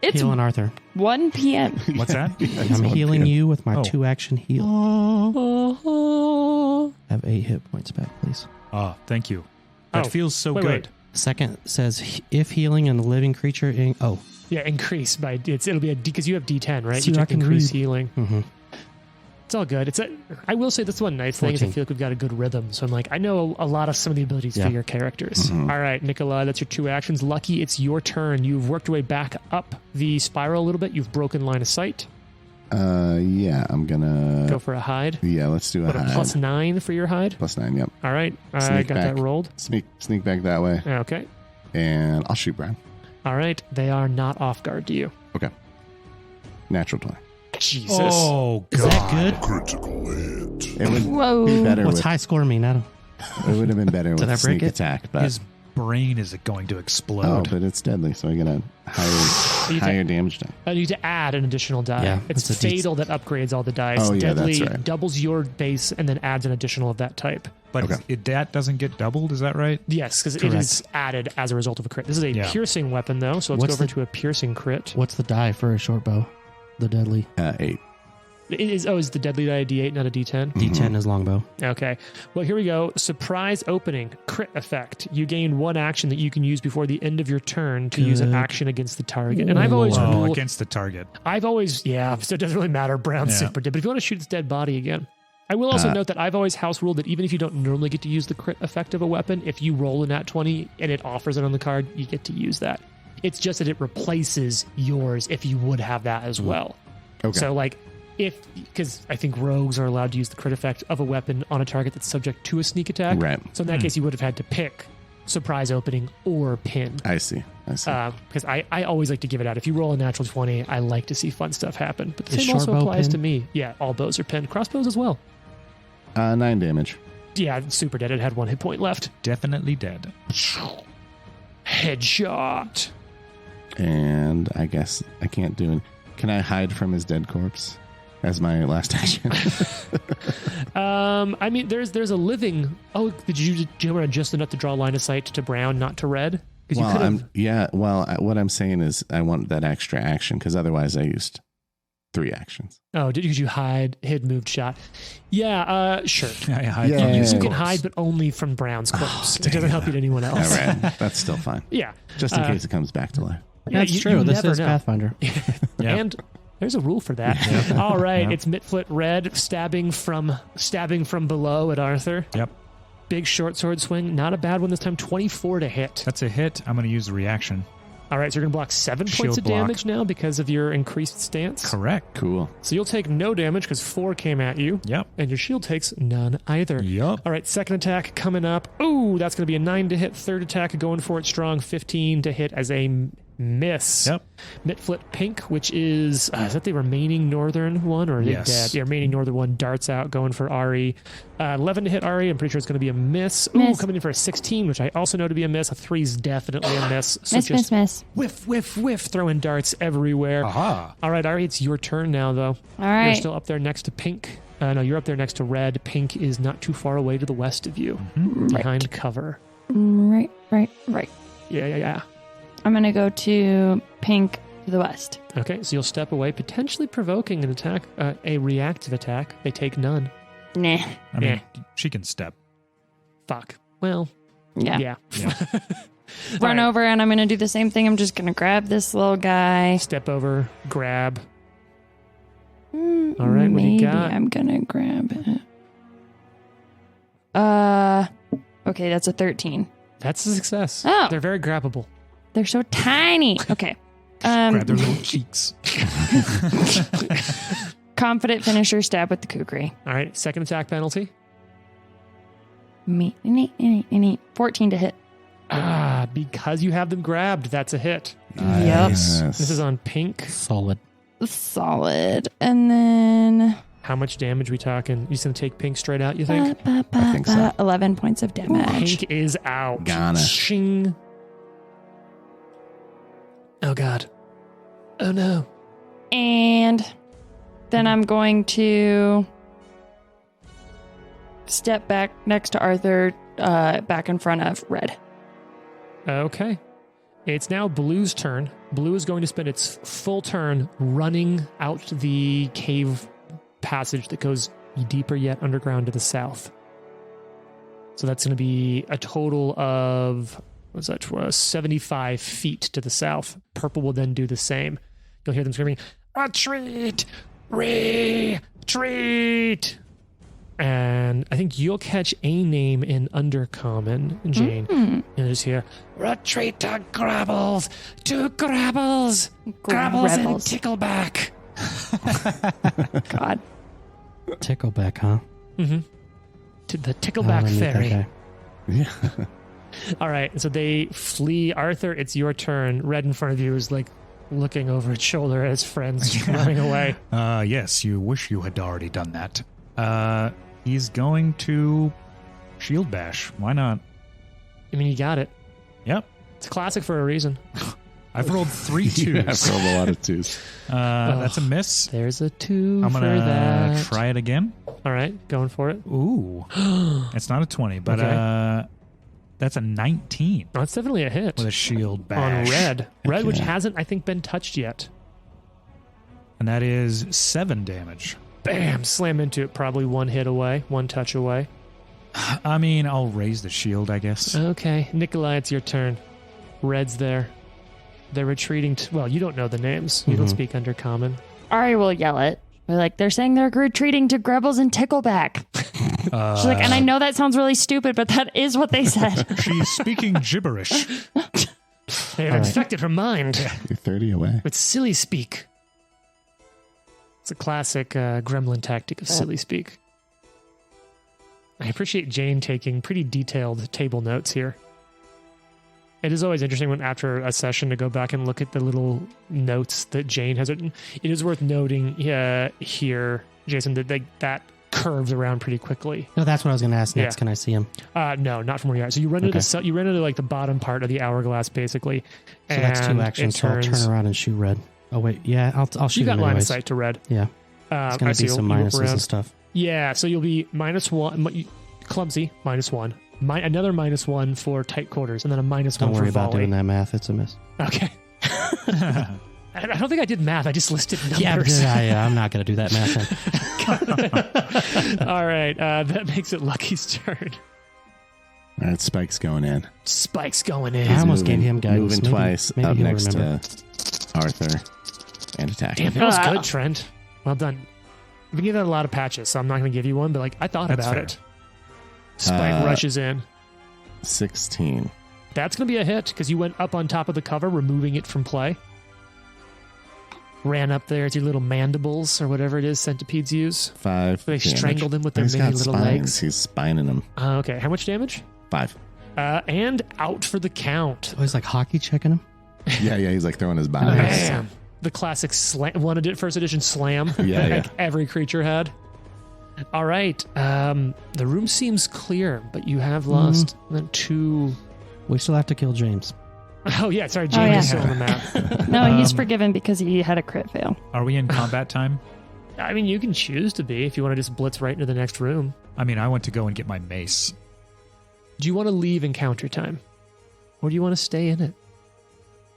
It's healing Arthur. 1 p.m. What's that? I'm healing you with my Oh. 2-action heal. Have 8 hit points back, please. Oh, thank you. That Oh, feels so wait, good. wait. Second says if healing and the living creature. Yeah, increase by it'll be because you have D10, right? See, You I took can increase read. healing. Mm-hmm. It's all good. I will say that's one nice thing is I 14. feel like we've got a good rhythm. So I'm like, I know a lot of some of the abilities Yeah. for your characters. All right, Nikolai, that's your 2 actions. Lucky, it's your turn. You've worked your way back up the spiral a little bit. You've broken line of sight. Yeah, I'm gonna Go for a hide. Yeah, let's do a Put a hide. +9 for your hide. +9, yep. All right, I Sneak got back. that rolled. Sneak back that way, Okay. and I'll shoot Brown. All right, they are not off guard to you. Okay. Natural 20. Jesus. Oh, Is God. that good? Critical hit. It would Whoa. be better What's with. high score mean? I don't. It would have been better Did with I break sneak it? attack, but His brain is it going to Oh, explode? but it's deadly, so I get a higher damage die. I need to add an additional die. Yeah, it's it's a fatal that upgrades all the dice. Oh, yeah, Deadly that's right. doubles your base and then adds an additional of that type. But that doesn't get doubled, is that right? Yes, because it Correct. is added as a result of a crit. This is a piercing weapon, though, so let's What's go over to a piercing crit. What's the die for a short bow? The deadly. 8. Is the deadly die a D8, not a D10? D10 is longbow. Okay. Well, here we go. Surprise opening, crit effect. You gain one action that you can use before the end of your turn to use an action against the target. And I've always ruled against the target. I've always, so it doesn't really matter. Brown's super dead. But if you want to shoot its dead body again, I will also note that I've always house ruled that even if you don't normally get to use the crit effect of a weapon, if you roll a nat 20 and it offers it on the card, you get to use that. It's just that it replaces yours if you would have that as well. Okay. So because I think rogues are allowed to use the crit effect of a weapon on a target that's subject to a sneak attack. Right. So in that case, you would have had to pick surprise opening or pin. I see. Because I always like to give it out. If you roll a natural 20, I like to see fun stuff happen. But the Is same also short bow applies pin? to me. Yeah, all bows are pinned. Crossbows as well. 9 damage. Yeah, super dead. It had 1 hit point left. Definitely dead. Headshot. And I guess I can't do it. Can I hide from his dead corpse as my last action? I mean, there's a living. Oh, did you want just enough to draw line of sight to brown, not to red? Because you could have. What I'm saying is I want that extra action because otherwise I used 3 actions. Oh, did you hid, moved, shot? Yeah, sure. I hide Yeah. from You his can corpse. hide, but only from Brown's corpse. It dang doesn't it. help you to anyone All else. right. That's still fine. Yeah. Just in case it comes back to life. Yeah, That's you true. This never is know. Pathfinder. Yeah. And there's a rule for that. All right, it's Mitflit Red stabbing from below at Arthur. Yep. Big short sword swing. Not a bad one this time. 24 to hit. That's a hit. I'm going to use a reaction. All right, so you're going to block 7 points Shield of block. damage now because of your increased stance. Correct. Cool. So you'll take no damage because 4 came at you. Yep. And your shield takes none either. Yep. All right, second attack coming up. Ooh, that's going to be a 9 to hit. Third attack going for it strong. 15 to hit as a miss. Yep. Mitflit Pink, which is that the remaining northern one or are they Yes. dead? The remaining northern one darts out going for Ari. 11 to hit Ari. I'm pretty sure it's going to be a miss. Ooh, Miss. coming in for a 16, which I also know to be a miss. A 3 is definitely a miss. So just Miss. whiff, whiff, whiff, throwing darts everywhere. Aha. All right, Ari, it's your turn now, though. All You're right. still up there next to Pink. No, you're up there next to Red. Pink is not too far away to the west of you, behind cover. Right. Yeah. I'm going to go to pink to the west. Okay, so you'll step away, potentially provoking an attack, a reactive attack. They take none. Nah. I mean, she can step. Fuck. Well, Yeah. yeah. Run All right. over and I'm going to do the same thing. I'm just going to grab this little guy. Step over, grab. All right, what do you maybe got? I'm going to grab it. Okay, that's a 13. That's a success. Oh. They're very grabbable. They're so tiny. Okay. Grab their little cheeks. Confident finisher stab with the kukri. All right, second attack penalty. 14 to hit. Because you have them grabbed, that's a hit. Nice. This is on Pink. Solid. Solid. And then How much damage we talking? You just gonna take Pink straight out, you think? I think so. 11 points of damage. Pink is out. Gonna. Shing. Oh god. Oh no. And then I'm going to step back next to Arthur, back in front of Red. Okay. It's now Blue's turn. Blue is going to spend its full turn running out the cave passage that goes deeper yet underground to the south. So that's going to be a total of, what's that, 75 feet to the south. Purple will then do the same. You'll hear them screaming, "Retreat! Retreat!" And I think you'll catch a name in Undercommon, Jane. You'll just hear, "Retreat to Grabbles! To Grabbles! Grabbles and Rebels. Tickleback!" God. Tickleback, huh? To the Oh, I Tickleback need that Fairy. guy. Yeah. All right, so they flee. Arthur, it's your turn. Red in front of you is like looking over its shoulder as friends running away. Yes, you wish you had already done that. He's going to shield bash. Why not? I mean, you got it. Yep. It's classic for a reason. I've rolled 3 twos. Yeah, I've rolled a lot of 2s. That's a miss. There's a 2 I'm for gonna that. try it again. All right, going for it. Ooh. It's not a 20, but Okay. that's a 19 Oh, that's definitely a hit. with a shield bash. On red. Red, which yeah. hasn't, I think, been touched yet. And that is 7 damage. Bam! Slam into it. Probably 1 hit away, 1 touch away. I mean, I'll raise the shield, I guess. Okay, Nikolai, it's your turn. Red's there. They're retreating. Well, you don't know the names. You don't speak Undercommon. Ari will yell it. They're like, they're saying they're retreating to Grebbles and Tickleback. She's like, and I know that sounds really stupid, but that is what they said. She's speaking gibberish. They have infected her mind You're 30 away. with silly speak. It's a classic gremlin tactic of silly speak. I appreciate Jane taking pretty detailed table notes here. It is always interesting when after a session to go back and look at the little notes that Jane has written. It is worth noting here, Jason, that curves around pretty quickly. No, that's what I was going to ask next. Yeah. Can I see him? No, not from where you are. So you run into like the bottom part of the hourglass, basically. So that's 2 actions. So I'll turn around and shoot red. Oh wait, yeah, I'll shoot You got him line of anyways. sight to red. Yeah, it's going to be some minuses and stuff. Yeah, so you'll be -1, clumsy, -1, another -1 for tight quarters, and then a -1 Don't worry for about volley. doing that math. It's a miss. Okay. I don't think I did math. I just listed Yeah, numbers. yeah, I'm not going to do that math then. All right, that makes it Lucky's turn. All right, Spike's going in. Spike's going in. I almost moving, gave him guidance. Moving Maybe- twice maybe up he'll next remember. to Arthur and attacking. Damn, that was good, Trent. Well done. We give that a lot of patches, so I'm not going to give you one, but like I thought That's about fair. it. Spike rushes in. 16. That's going to be a hit because you went up on top of the cover, removing it from play. Ran up there to your little mandibles or whatever it is centipedes use. 5 They damage. strangled him with their He's many got little spines. legs. He's spining him. Okay, how much damage? 5. And out for the count. Oh, he's like hockey checking him. Yeah, he's like throwing his body. Bam. The classic first edition slam Yeah, like every creature had. All right. The room seems clear, but you have lost 2. We still have to kill James. Oh, yeah. Sorry, James is still on the map. No, he's forgiven because he had a crit fail. Are we in combat time? I mean, you can choose to be if you want to just blitz right into the next room. I mean, I want to go and get my mace. Do you want to leave encounter time? Or do you want to stay in it?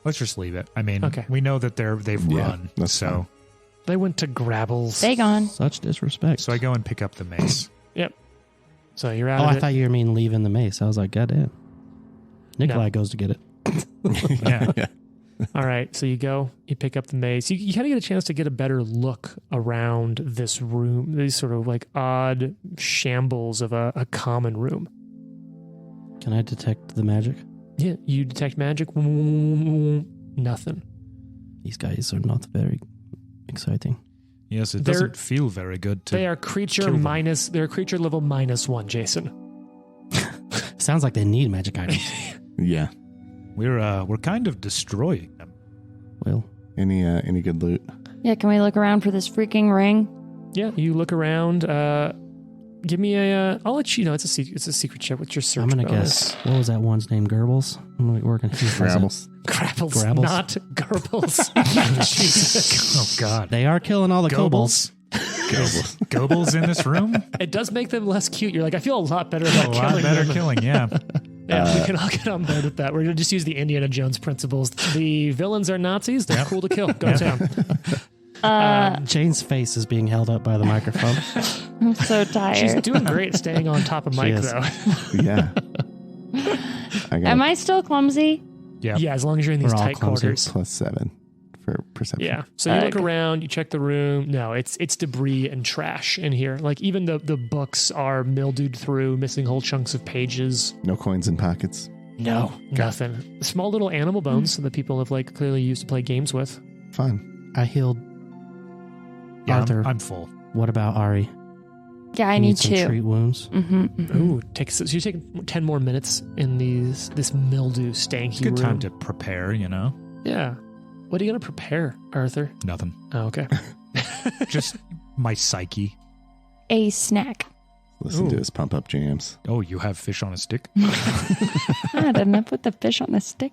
Let's just leave it. I mean, Okay. we know that they've Yeah, run. that's So fine. They went to Grabbles. They gone. Such disrespect. so I go and pick up the mace. Yep. So you're out Oh, of I it. thought you were mean leaving the mace. I was like, goddamn. Nikolai goes to get it. Yeah. All right. So you go, you pick up the mace. You kind of get a chance to get a better look around this room, these sort of like odd shambles of a common room. Can I detect the magic? Yeah. You detect magic. Nothing. These guys are not very exciting. Yes, it They're- doesn't feel very good to. They are creature kill them. minus, they're creature level -1, Jason. Sounds like they need magic items. Yeah. We're kind of destroying them. Well, Any good loot? Yeah, can we look around for this freaking ring? Yeah. You look around. Give me I'll let you know. It's a secret check. What's your search I'm going to bonus? guess. What was that one's name? Goebbels? I'm like working. Grapples. Grapples, Grabbles? not Gerbles. Jesus. Oh God. They are killing all the kobolds. Goebbels. Goebbels in this room? It does make them less cute. You're like, I feel a lot better A about lot killing better them. killing, yeah. Yeah, we can all get on board with that. We're going to just use the Indiana Jones principles. The villains are Nazis. They're cool to kill. Go to town. Jane's face is being held up by the microphone. I'm so She's tired. doing great staying on top of Mike, is. though. Yeah. Am I still clumsy? Yeah. Yeah, as long as you're in these We're all tight clumsy. quarters. +7 for perception. Yeah. So you look Okay. around, you check the room. No, it's debris and trash in here. Like even the books are mildewed through, missing whole chunks of pages. No coins in pockets. No, nothing. Small little animal bones that people have like clearly used to play games with. Fun. I healed Yeah, Arthur. I'm full. What about Ari? Yeah, I You need some 2. treat wounds. Ooh, so you're taking 10 more minutes in this mildew stanky Good room. time to prepare, you know? Yeah. What are you going to prepare, Arthur? Nothing. Oh, okay. Just my psyche. A snack. Listen to his pump up jams. Oh, you have fish on a stick? I didn't I put the fish on the stick?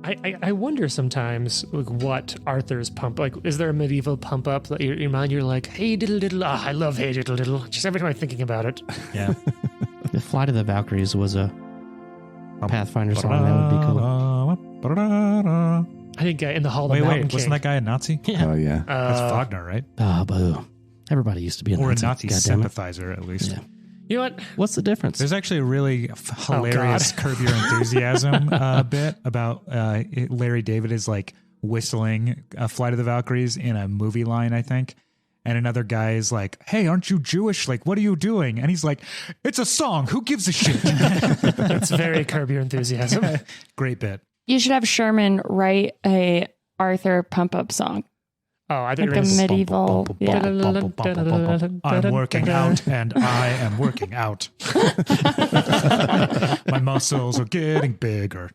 I wonder sometimes like what Arthur's pump, like, is there a medieval pump up that in your mind you're like, hey diddle diddle, I love hey diddle diddle, just every time I'm thinking about it. Yeah. The Flight of the Valkyries was a Pathfinder song. That would be cool. I think in the Hall of the Mountain King. Wasn't that guy a Nazi? Yeah. Oh, yeah. That's Wagner, right? Oh, boo. Everybody used to be a Or Nazi. a Nazi sympathizer, at least. Yeah. You know what? What's the difference? There's actually a really hilarious Curb Your Enthusiasm bit about Larry David is like whistling Flight of the Valkyries in a movie line, I think. And another guy is like, hey, aren't you Jewish? Like, what are you doing? And he's like, it's a song. Who gives a shit? That's very Curb Your Enthusiasm. Great bit. You should have Sherman write a Arthur pump up song. Oh, I think Like a medieval. Yeah. I'm working out and I am working out. My muscles are getting bigger.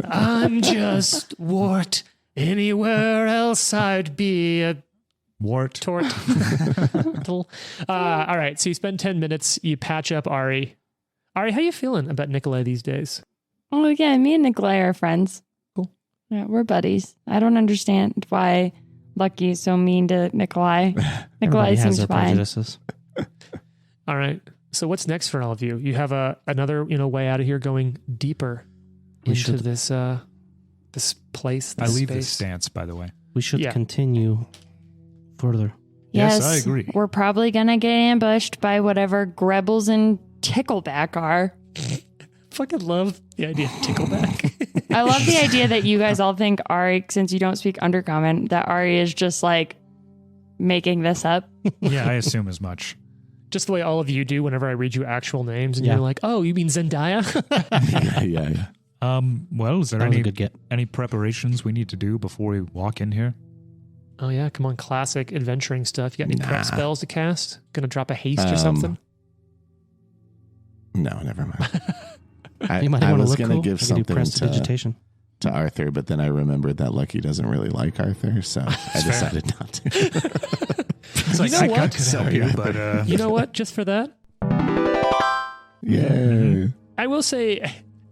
I'm just wart. Anywhere else I'd be a Wart. tort. All right, so you spend 10 minutes, you patch up Ari. Ari, how you feeling about Nikolai these days? Oh, yeah. Me and Nikolai are friends. Cool. Yeah, we're buddies. I don't understand why Lucky is so mean to Nikolai. Nikolai Everybody has seems their fine. prejudices. All right. So what's next for all of you? You have another way out of here, going deeper We into should- this this place. I This leave space. this stance, by the way. We should Yeah. continue further. Yes, I agree. We're probably going to get ambushed by whatever Grebbles and Tickleback are. Fucking love the idea of Tickleback. I love the idea that you guys all think Ari, since you don't speak Undercommon, that Ari is just like making this up. Yeah, I assume as much. Just the way all of you do whenever I read you actual names, and Yeah. you're like, "Oh, you mean Zendaya?" Yeah. Well, is there That was a any good get. any preparations we need to do before we walk in here? Oh yeah, come on, classic adventuring stuff. You got any Nah. prep spells to cast? Gonna drop a haste or something? No, never mind. I, You might I want to was look going to cool. give You can do something prestidigitation. to Arthur, but then I remembered that Lucky doesn't really like Arthur, so I decided not to. It's like, know I what? could help you, but You know what? Just for that, Yeah. I will say,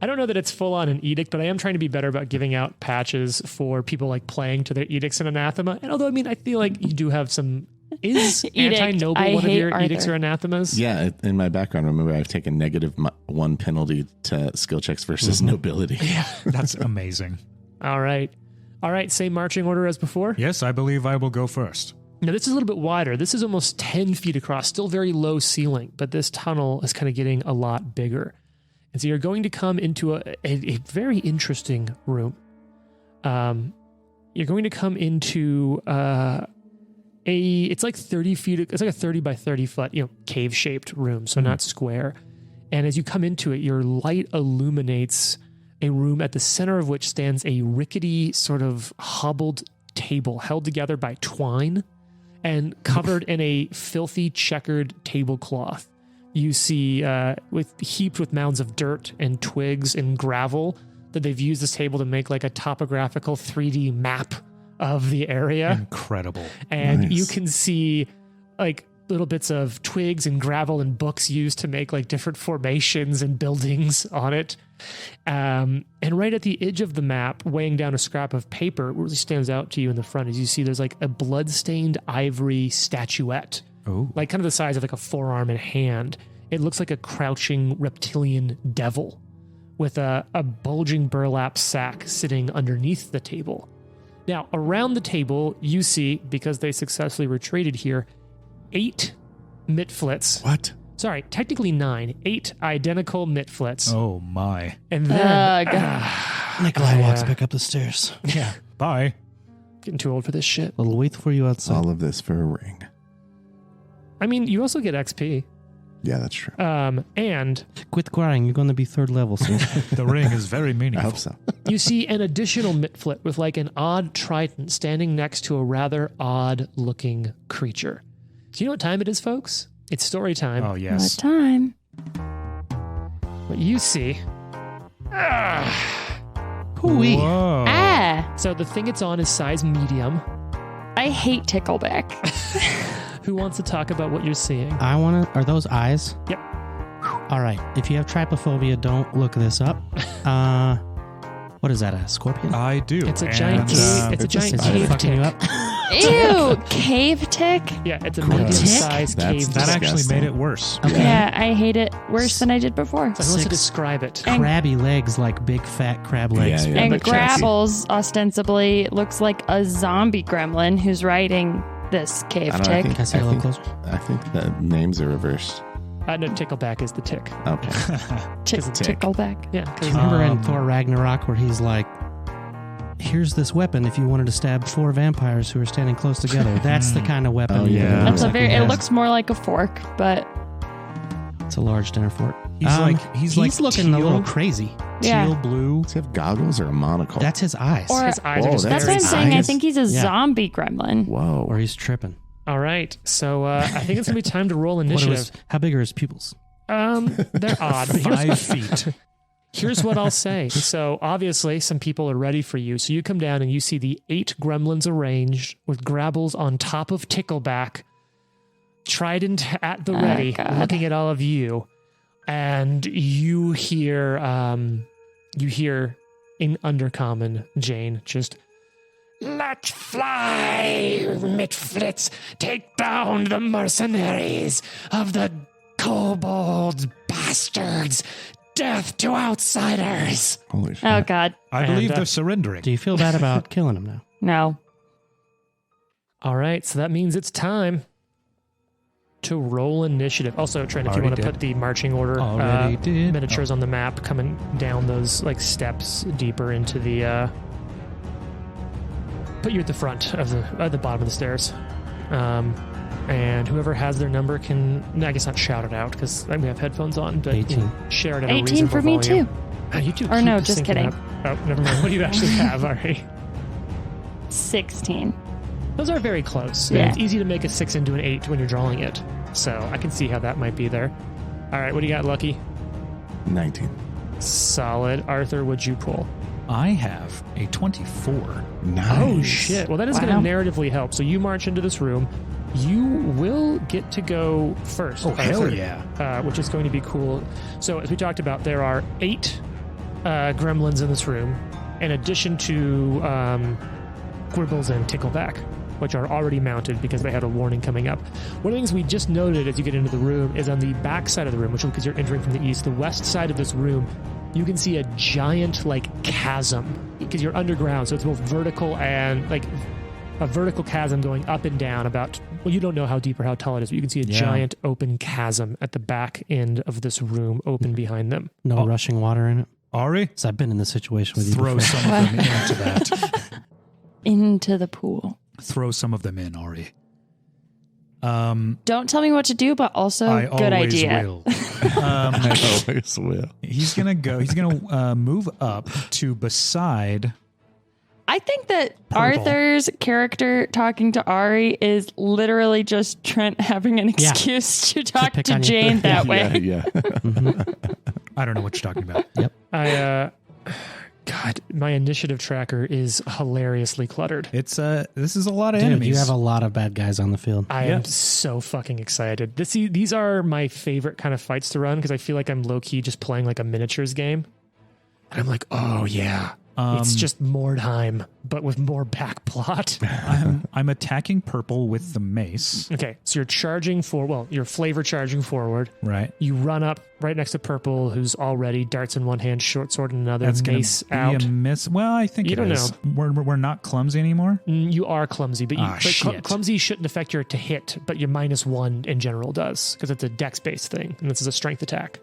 I don't know that it's full on an edict, but I am trying to be better about giving out patches for people like playing to their edicts and anathema. And although, I mean, I feel like you do have some. Is Edict. anti-noble I one of hate your edicts Arthur. or anathemas? Yeah, in my background, remember I've taken -1 penalty to skill checks versus nobility. that's amazing. All right. Same marching order as before. Yes, I believe I will go first. Now, this is a little bit wider. This is almost 10 feet across, still very low ceiling, but this tunnel is kind of getting a lot bigger. And so you're going to come into a very interesting room. You're going to come into it's like 30 feet, it's like a 30 by 30 foot, cave shaped room, so not square. And as you come into it, your light illuminates a room at the center of which stands a rickety, sort of hobbled table held together by twine and covered in a filthy checkered tablecloth. You see heaped with mounds of dirt and twigs and gravel that they've used this table to make like a topographical 3D map of the area. Incredible. And Nice. you can see like little bits of twigs and gravel and books used to make like different formations and buildings on it. And right at the edge of the map, weighing down a scrap of paper, what really stands out to you in the front is you see there's like a blood-stained ivory statuette, Oh, like kind of the size of like a forearm and hand. It looks like a crouching reptilian devil with a bulging burlap sack sitting underneath the table. Now, around the table, you see, because they successfully retreated here, 8 mitflits. What? Sorry, technically 9. 8 identical mitflits. oh my. And then, Nikolai walks back up the stairs. yeah, Bye. getting too old for this shit. We'll wait for you outside. All of this for a ring. I mean, you also get XP. Yeah, that's true. And Quit crying. You're going to be 3rd level soon. The ring is very I meaningful. hope so. you see an additional mitflit with like an odd trident standing next to a rather odd-looking creature. Do you know what time it is, folks? It's story time. Oh, What yes. time? What you see... Hooey. Whoa. Ah, So the thing it's on is size medium. I hate Tickleback. Who wants to talk about what you're seeing? I want to. Are those eyes? Yep. All right. If you have trypophobia, don't look this up. What is that? A scorpion? I do. It's a giant cave. It's a giant Is it cave fucking you tick. up? Ew, cave tick? Yeah, it's a Gross. medium-sized That's cave That tick. actually disgusting. made it worse. Okay. Yeah, I hate it worse than I did before. So who wants to 6 describe it? crabby legs, like big fat crab legs. Yeah, yeah. And but chunky. Grabbles ostensibly looks like a zombie gremlin who's riding this cave I don't know, tick. Can I see a little closer? I think the names are reversed. No, Tickleback is the tick. Okay. Tick, tick. tickleback. Yeah, Do 'cause you remember in Um, Thor Ragnarok where he's like, here's this weapon if you wanted to stab 4 vampires who are standing close together. That's the kind of weapon. Oh, yeah. That's a Loki very. It has. looks more like a fork, but It's a large dinner fork. He's like looking a teal. little crazy. yeah. Teal blue. Does he have goggles or a monocle? That's his eyes. Or his eyes Whoa, are just that's very what I'm saying. I eyes. think he's a Yeah. zombie gremlin. Whoa. or he's tripping. All right, so I think it's gonna be time to roll What are initiative. his, how big are his pupils? They're odd. But 5 feet. here's what I'll say. So obviously, some people are ready for you. So you come down and you see the 8 gremlins arranged with Grabbles on top of Tickleback, Trident at the ready, God. looking at all of you, and you hear in Undercommon, Jane just. Let fly, Mitflits, take down the mercenaries of the kobold bastards. Death to outsiders. Holy shit. Oh God, I And, believe they're surrendering. Do you feel bad about killing him now? no. All right, so that means it's time to roll initiative. Also, Trent, if you Already want to did. put the marching order Already did. miniatures on the map, coming down those like steps deeper into the. Put you at the front of the bottom of the stairs, and whoever has their number can. I guess not shout it out because we have headphones on, but 18. Share it at a 18 reasonable for me volume. too. Oh, you do. Or keep no, syncing just kidding. up. Oh, never mind. What do you actually have, Ari? 16. Those are very close. Yeah. It's easy to make a 6 into an 8 when you're drawing it. So I can see how that might be there. All right, what do you got, Lucky? 19. Solid. Arthur, would you pull? I have a 24. Nice. Oh, shit. Well, that is Wow. going to narratively help. So you march into this room. You will get to go first. Oh, hell Arthur, yeah. which is going to be cool. So as we talked about, there are 8 gremlins in this room, in addition to Gribbles and Tickleback, which are already mounted because they had a warning coming up. One of the things we just noted as you get into the room is on the back side of the room, which because you're entering from the east, the west side of this room, you can see a giant chasm because you're underground. So it's both vertical and a vertical chasm going up and down about, well, you don't know how deep or how tall it is, but you can see a Yeah. giant open chasm at the back end of this room open behind them. No rushing water in it? Ari, Because I've been in this situation with you throw before. some of them into that. Into the pool. Throw some of them in, Ari. Don't tell me what to do, but also I good always idea. will. I always will. He's gonna move up to beside. I think that Purple. Arthur's character talking to Ari is literally just Trent having an Yeah. excuse to talk pick to on you. Jane that way. Yeah. I don't know what you're talking about. God, my initiative tracker is hilariously cluttered. It's this is a lot of Dude, enemies. you have a lot of bad guys on the field. I am Yes. so fucking excited. These are my favorite kind of fights to run because I feel like I'm low key just playing like a miniatures game. And I'm like, oh yeah, it's just Mordheim, but with more back plot. I'm attacking purple with the mace. Okay, so you're charging you're flavor charging forward. Right. You run up right next to purple, who's already darts in one hand, short sword in another, That's gonna mace be out. a miss. Well, I think You it don't is. We're not clumsy anymore. You are clumsy, but, Shit. clumsy shouldn't affect your to hit, but your -1 in general does because it's a dex based thing, and this is a strength attack.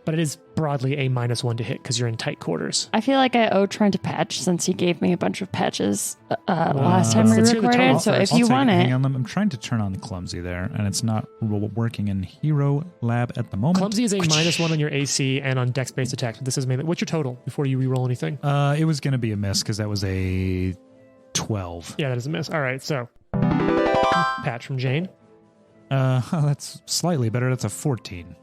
But it is broadly a -1 to hit because you're in tight quarters. I feel like I owe Trent a patch since he gave me a bunch of patches last time we let's hear the total recorded. So first. if you I'll take want Hang it, on, I'm trying to turn on the clumsy there, and it's not working in Hero Lab at the moment. Clumsy is a -1 on your AC and on dex based attacks. This is mainly what's your total before you reroll anything? It was going to be a miss because that was a 12. Yeah, that is a miss. All right, so patch from Jane. That's slightly better. That's a 14.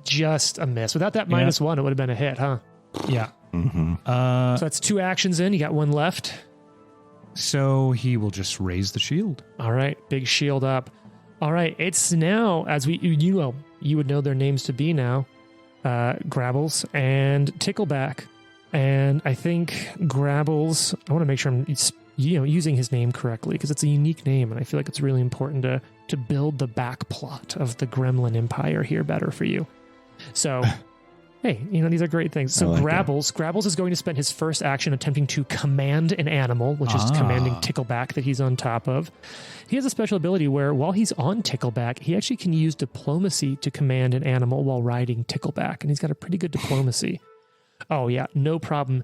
Just a miss. Without that -1, it would have been a hit, huh? Yeah. So that's 2 actions in. You got 1 left. So he will just raise the shield. All right, big shield up. All right. It's now, as you would know their names to be now, Grabbles and Tickleback. And I think Grabbles, I want to make sure I'm using his name correctly because it's a unique name. And I feel like it's really important to build the back plot of the Gremlin Empire here better for you. So... Hey, these are great things. So Grabbles is going to spend his first action attempting to command an animal, which is commanding Tickleback that he's on top of. He has a special ability where while he's on Tickleback, he actually can use diplomacy to command an animal while riding Tickleback. And he's got a pretty good diplomacy. Oh, yeah, no problem.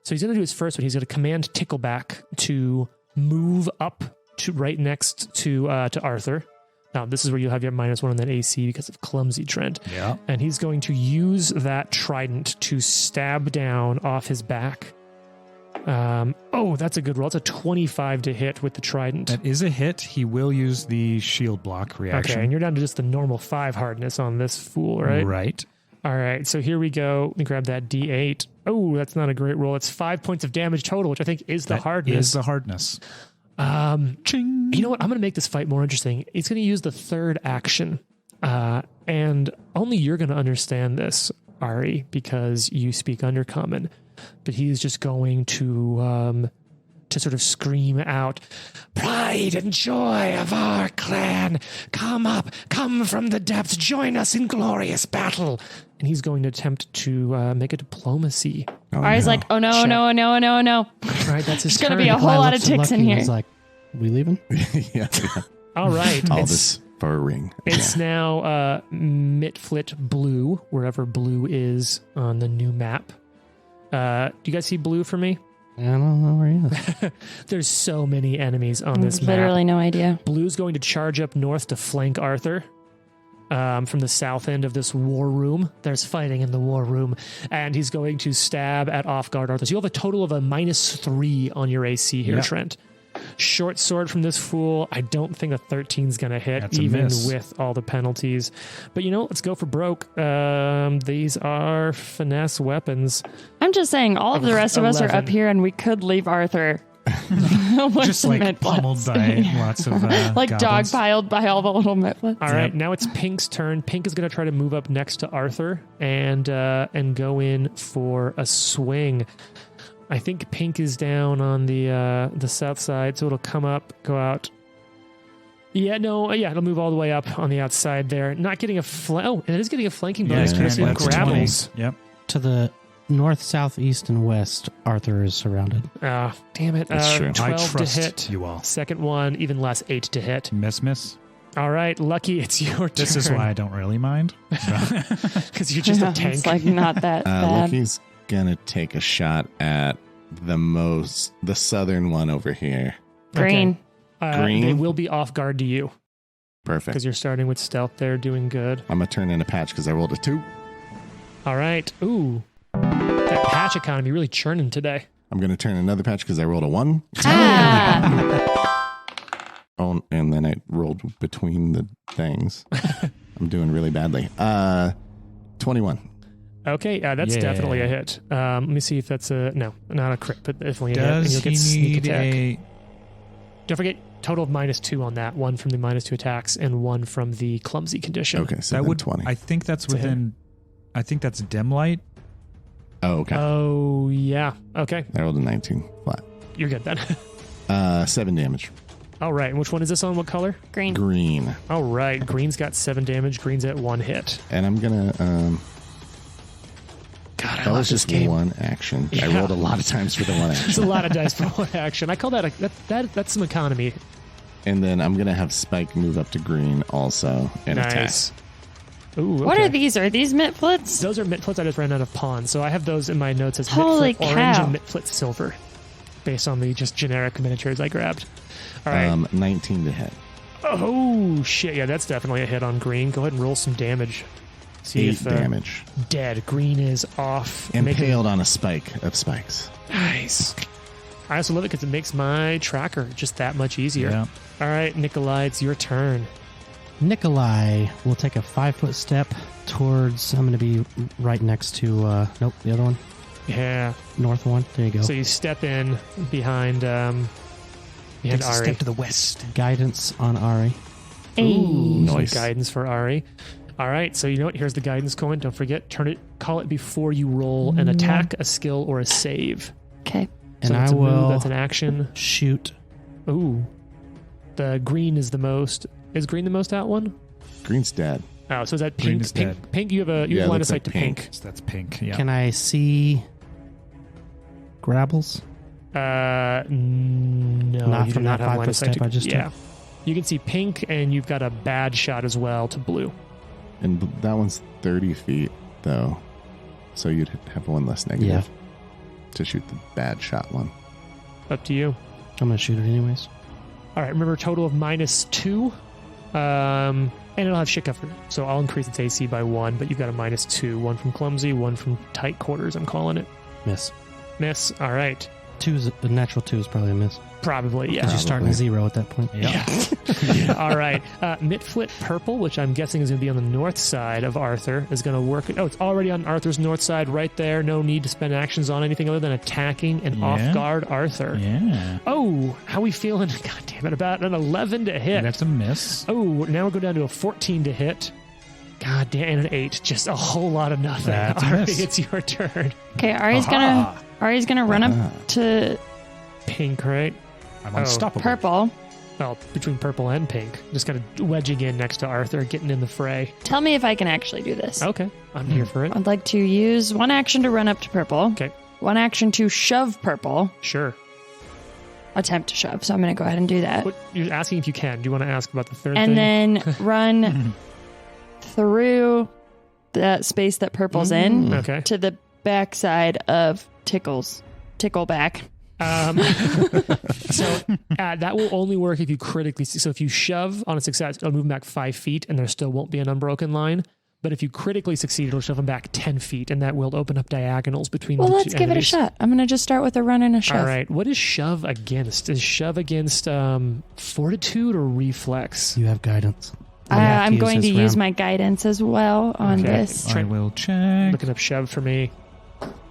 So he's going to do his first one. He's going to command Tickleback to move up to right next to Arthur. Now, this is where you'll have your -1 on that AC because of Clumsy Trent. Yeah. And he's going to use that trident to stab down off his back. That's a good roll. It's a 25 to hit with the trident. That is a hit. He will use the shield block reaction. Okay, and you're down to just the normal 5 hardness on this fool, right? Right. All right, so here we go. Let me grab that D8. Oh, that's not a great roll. It's 5 points of damage total, which I think is the hardness. Is the hardness. Ching. You know what? I'm going to make this fight more interesting. It's going to use the third action. And only you're going to understand this, Ari, because you speak Undercommon. But he's just going to sort of scream out, "Pride and joy of our clan, come up, come from the depths, join us in glorious battle." And he's going to attempt to make a diplomacy. Ari's like, oh no, no, no, no, no. Right, that's his There's going to be a whole lot of ticks in here. He's like, we leaving? yeah. All right. All this for a ring. It's now Mitflit Blue, wherever Blue is on the new map. Do you guys see Blue for me? I don't know where he is. There's so many enemies on this map. Literally no idea. Blue's going to charge up north to flank Arthur. From the south end of this war room. There's fighting in the war room. And he's going to stab at off-guard Arthur. So you have a total of a -3 on your AC here, Trent. Short sword from this fool. I don't think a 13's going to hit, That's even with all the penalties. But let's go for broke. These are finesse weapons. I'm just saying, all of the rest of us are up here, and we could leave Arthur... just like pummeled by lots of like goblins. dogpiled by all the little mitlets. All right, now it's Pink's turn. Pink is going to try to move up next to Arthur and go in for a swing. I think Pink is down on the south side, so it'll come up, go out. It'll move all the way up on the outside there. Not getting a it is getting a flanking bonus because of Grabbles. Yep. To the north, south, east, and west, Arthur is surrounded. Damn it. That's true. 12 I trust to hit. you all. Second one, even less, 8 to hit. Miss. All right, Lucky, it's your turn. This is why I don't really mind. Because you're just a tank. It's like not that bad. Lucky's gonna take a shot at the southern one over here. Green. Green? They will be off guard to you Perfect. because you're starting with stealth there, doing good. I'm gonna turn in a patch because I rolled a 2. All right. Ooh. That patch economy really churning today. I'm gonna turn another patch because I rolled a 1. Oh, and then I rolled between the things. I'm doing really badly. 21. Okay, that's Yeah. definitely a hit. Let me see if that's no, not a crit, but definitely a hit. And Does you'll get he sneak need attack. Don't forget, total of -2 on that. 1 from the -2 attacks and 1 from the clumsy condition. Okay, so that then would 20. I think that's It's a hit. within. I think that's dim light. Oh, okay. Oh, yeah. Okay, I rolled a 19 flat. you're good then. 7 damage. All right, and which one is this on? What color? Green. Green. All right, green's got 7 damage. Green's at 1 hit. And I'm gonna God, I that love was this just game. one action. Yeah. I rolled a lot of times for the one It's action. a lot of dice for one action. I call that that's some economy. And then I'm gonna have Spike move up to green also and attack. Nice. Ooh, okay. What are these? Are these mitflits? Those are mitflits I just ran out of pawns, so I have those in my notes as Holy mitflit orange cow. and mitflit silver, based on the just generic miniatures I grabbed. All right. 19 to hit. Oh shit! Yeah, that's definitely a hit on green. Go ahead and roll some damage. See 8 if damage. dead. Green is off. Impaled on a spike of spikes. Nice. I also love it because it makes my tracker just that much easier. Yeah. All right, Nikolai, it's your turn. Nikolai will take a 5-foot step towards. I'm going to be right next to. Nope, the other one. Yeah. North one. There you go. So you step in behind Takes a Ari. step to the west. Guidance on Ari. Nice. Guidance for Ari. All right, so you know what? Here's the guidance coin. Don't forget, call it before you roll an attack, a skill, or a save. Okay. So And that's I a move, will that's an action. shoot. Ooh. The green is the most. Is green the most out one? Green's dead. Oh, so is that Green pink? is Pink, dead. pink, you have a Yeah, it line of looks sight like to pink. pink. So that's pink. Yeah. Can I see Grabbles? No, Not you do from not that have line of 5-foot sight step I just yeah. took. You can see pink, and you've got a bad shot as well to blue. And that one's 30 feet, though. So you'd have one less negative to shoot the bad shot one. Up to you. I'm going to shoot it anyways. All right, remember a total of -2. And it'll have shit cover. So I'll increase its AC by 1, but you've got a -2. One from clumsy, one from tight quarters, I'm calling it. Miss. Miss. All right. The natural 2 is probably a miss. Probably, yeah. Because you're starting at 0 at that point. Yeah. All right. Mitflit Purple, which I'm guessing is going to be on the north side of Arthur, is going to work. Oh, it's already on Arthur's north side right there. No need to spend actions on anything other than attacking and off guard Arthur. Yeah. Oh, how we feeling? God damn it. About an 11 to hit. That's a miss. Oh, now we'll go down to a 14 to hit. God damn, and an 8. Just a whole lot of nothing. That's a Ari, miss. it's your turn. Okay, Ari's gonna run up to Pink, right? I'm unstoppable. purple. Well, between purple and pink. Just kind of wedging in next to Arthur, getting in the fray. Tell me if I can actually do this. Okay, I'm here for it. I'd like to use one action to run up to purple. Okay, One action to shove purple. sure. Attempt to shove. So I'm going to go ahead and do that. What, you're asking if you can. Do you want to ask about the third And thing? then run through the space that purple's in Okay. to the backside of Tickleback. So that will only work if you critically. So if you shove on a success, it'll move them back 5 feet, and there still won't be an unbroken line. But if you critically succeed, it'll shove them back 10 feet, and that will open up diagonals between Well, the let's two give enemies. it a shot. I'm going to just start with a run and a shove. All right. What is shove against? Is shove against fortitude or reflex? You have guidance. You have I'm use going to this use round. my guidance as well on Okay. this. I will check. Looking up shove for me.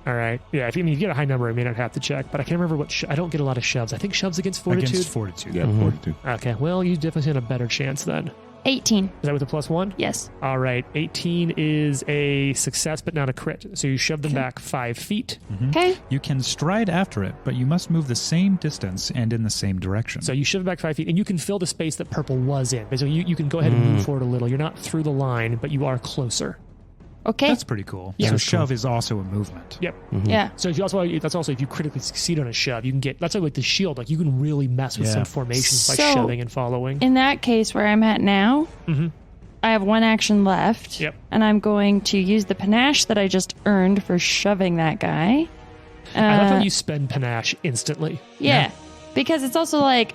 All right. Yeah. If you get a high number, I may not have to check, but I can't remember what. I don't get a lot of shoves. I think shoves against fortitude. Against fortitude. Yeah, 42. Okay. Well, you definitely stand a better chance then. 18. Is that with a +1? Yes. All right. 18 is a success, but not a crit. So you shove them back 5 feet. Okay. You can stride after it, but you must move the same distance and in the same direction. So you shove it back 5 feet, and you can fill the space that purple was in. So you can go ahead and move forward a little. You're not through the line, but you are closer. Okay. That's pretty cool. Yeah. So That's shove is also a movement. Yep. Yeah. So if you that's also if you critically succeed on a shove, you can get that's like the shield. Like you can really mess with Yeah. some formations by So- shoving and following. In that case, where I'm at now, Mhm. I have one action left. Yep. And I'm going to use the panache that I just earned for shoving that guy. I love how you spend panache instantly. Yeah. Because it's also like,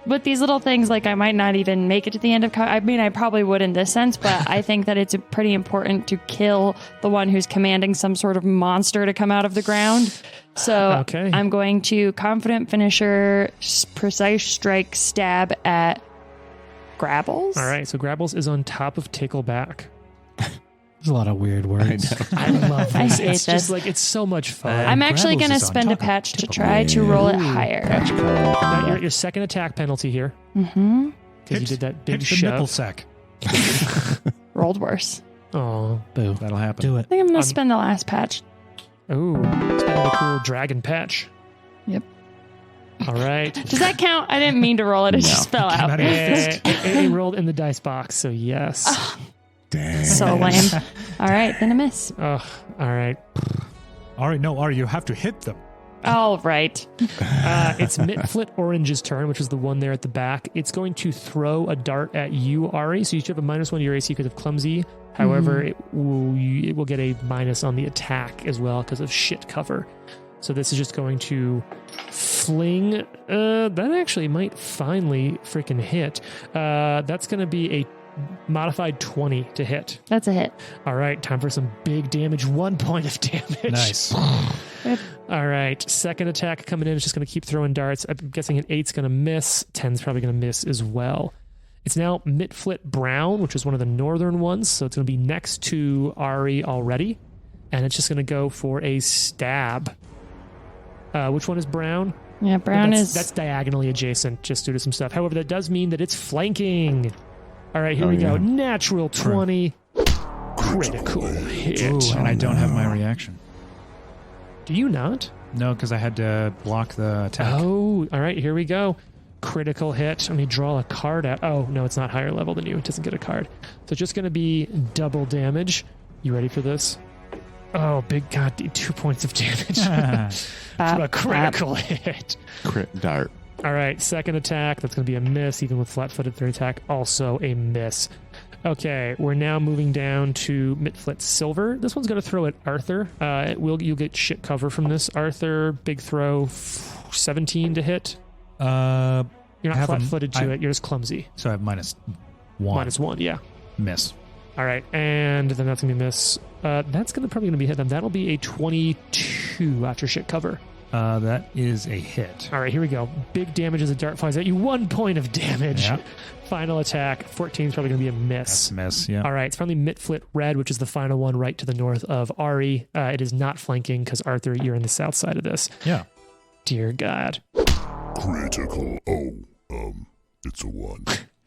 with these little things, like I might not even make it to the end of. I mean, I probably would in this sense, but I think that it's pretty important to kill the one who's commanding some sort of monster to come out of the ground. So Okay. I'm going to confident finisher, precise strike, stab at Grabbles. All right. So Grabbles is on top of Tickleback. There's a lot of weird words. I love I this. hate it's this. just like it's so much fun. I'm actually Grabbles going to is on spend a top of patch to Tickleback. try to roll it higher. Now, your second attack penalty here Mm-hmm. because you did that big Hit the nipple shove. sack. Rolled worse. Oh, Boo. That'll happen. Do I it. think I'm going to spend the last patch. ooh, spending a cool dragon patch. Yep. All right. Does that count? I didn't mean to roll it. It just fell out. Came out of your fist. It rolled in the dice box, so yes. Dang. So lame. All right, then a miss. Oh, all right. Ari, you have to hit them. All right. It's Mitflit Orange's turn, which is the one there at the back. It's going to throw a dart at you, Ari. So you should have a -1 to your AC because of clumsy. However, it will get a minus on the attack as well because of shit cover. So this is just going to fling. That actually might finally freaking hit. That's going to be a modified 20 to hit. That's a hit. All right, time for some big damage. 1 point of damage. Nice. All right, second attack coming in. It's just going to keep throwing darts. I'm guessing an 8's going to miss. 10's probably going to miss as well. It's now Mitflit Brown, which is one of the northern ones. So it's going to be next to Ari already. And it's just going to go for a stab. Which one is Brown? Yeah, brown that's diagonally adjacent just due to some stuff. However, that does mean that it's flanking. All right, here we go. Natural 20. Critical hit. Ooh, and I don't have my reaction. Do you not? No, because I had to block the attack. Oh, all right, here we go. Critical hit. Let me draw a card out. Oh, no, it's not higher level than you. It doesn't get a card. So it's just going to be double damage. You ready for this? Oh, big God, 2 points of damage. From a critical hit. Crit dart. All right, second attack. That's going to be a miss, even with flat-footed. Third attack, also a miss. Okay, we're now moving down to Mitflit Silver. This one's going to throw at Arthur. You'll get shit cover from this. Arthur, big throw, 17 to hit. You're not flat-footed to it. You're just clumsy. So I have -1. -1, yeah. Miss. All right, and then that's going to be miss. That's probably going to be hit. Then that'll be a 22 after shit cover. That is a hit. All right, here we go. Big damage as a dart flies at you. 1 point of damage. Yeah. Final attack. 14 is probably going to be a miss. That's a miss, yeah. All right, it's finally Mitflit Red, which is the final one right to the north of Ari. It is not flanking because, Arthur, you're in the south side of this. Yeah. Dear God. Critical. Oh, it's a 1.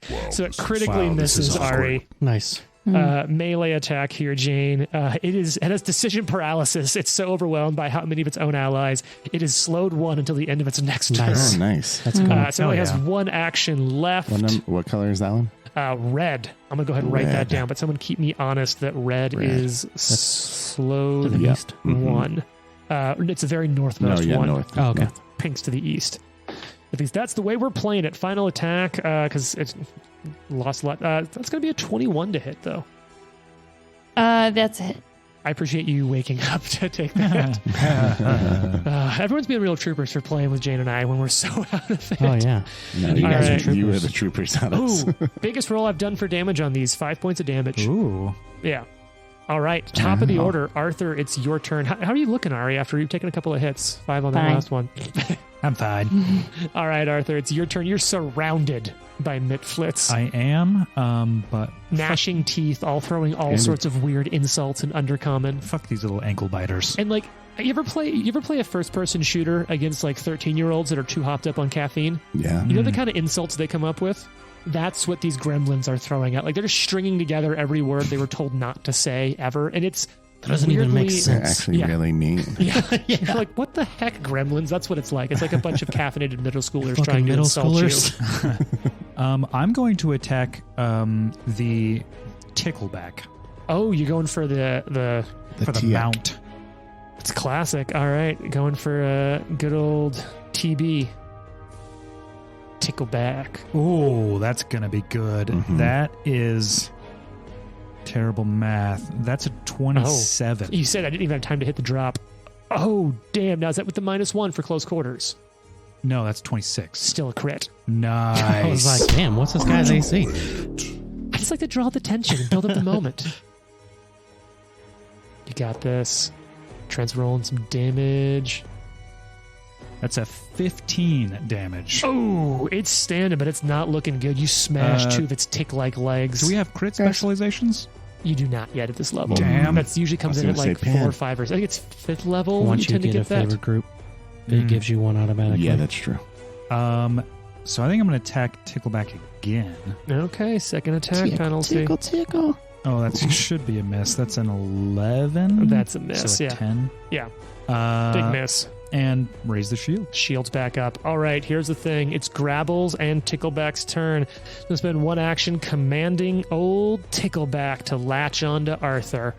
Wow. So it critically misses Ari. Nice. Melee attack here, Jane. It has decision paralysis. It's so overwhelmed by how many of its own allies. It is slowed 1 until the end of its next turn. Oh, nice. That's cool. So it only has 1 action left. What color is that one? Red. I'm going to go ahead and write that down, but someone keep me honest that red. is slowed to the east. 1. It's the very northmost one. North. Oh, okay. Pink's to the east. At least that's the way we're playing it. Final attack, because it's lost a lot. That's going to be a 21 to hit, though. That's a hit. I appreciate you waking up to take that. Everyone's being real troopers for playing with Jane and I when we're so out of it. Oh, yeah. No, you guys right. are you are the troopers on us. Ooh, biggest roll I've done for damage on these. 5 points of damage. Ooh. Yeah. All right. Top of the order. Arthur, it's your turn. How are you looking, Ari, after you've taken a couple of hits? 5 on that Fine. last one. I'm fine. All right, Arthur, it's your turn. You're surrounded by Mitflits. I am, but Gnashing teeth, all throwing all sorts of weird insults and undercommon. fuck these little ankle biters. And like, you ever play a first-person shooter against like 13-year-olds that are too hopped up on caffeine? Yeah. You know the kind of insults they come up with? That's what these gremlins are throwing out. Like, they're just stringing together every word they were told not to say ever, and it's That doesn't even make They're sense. actually really mean. Yeah, you're like, what the heck, gremlins? That's what it's like. It's like a bunch of caffeinated middle schoolers Fucking trying to middle insult schoolers. you. I'm going to attack the tickleback Oh, you're going for the for the TX. mount. It's classic. All right, going for a good old TB. Tickleback. Oh, that's gonna be good. Mhm. That is terrible math. That's a 27. You said I didn't even have time to hit the drop. Oh, damn. Now is that with the -1 for close quarters? No, that's 26. Still a crit. Nice. I was like, damn, what's this guy's AC? I just like to draw the tension and build up the moment. You got this. Trent's rolling some damage. That's a 15 damage. Oh, it's standing, but it's not looking good. You smashed 2 of its tick-like legs. Do we have crit specializations? You do not yet at this level. Damn. That's usually comes in at like 4 or 5 or I think it's 5th level. Once you you tend to get a get that. favorite group, it gives you one automatically. Yeah, that's true. So I think I'm going to attack Tickleback again. Okay, second attack penalty. tickle. Oh, that should be a miss. That's an 11. That's a miss, So a yeah. 10. Yeah, Uh, big miss. And raise the shield. Shields back up. All right, here's the thing. It's Grabble's and Tickleback's turn. There's been one action commanding old Tickleback to latch on to Arthur.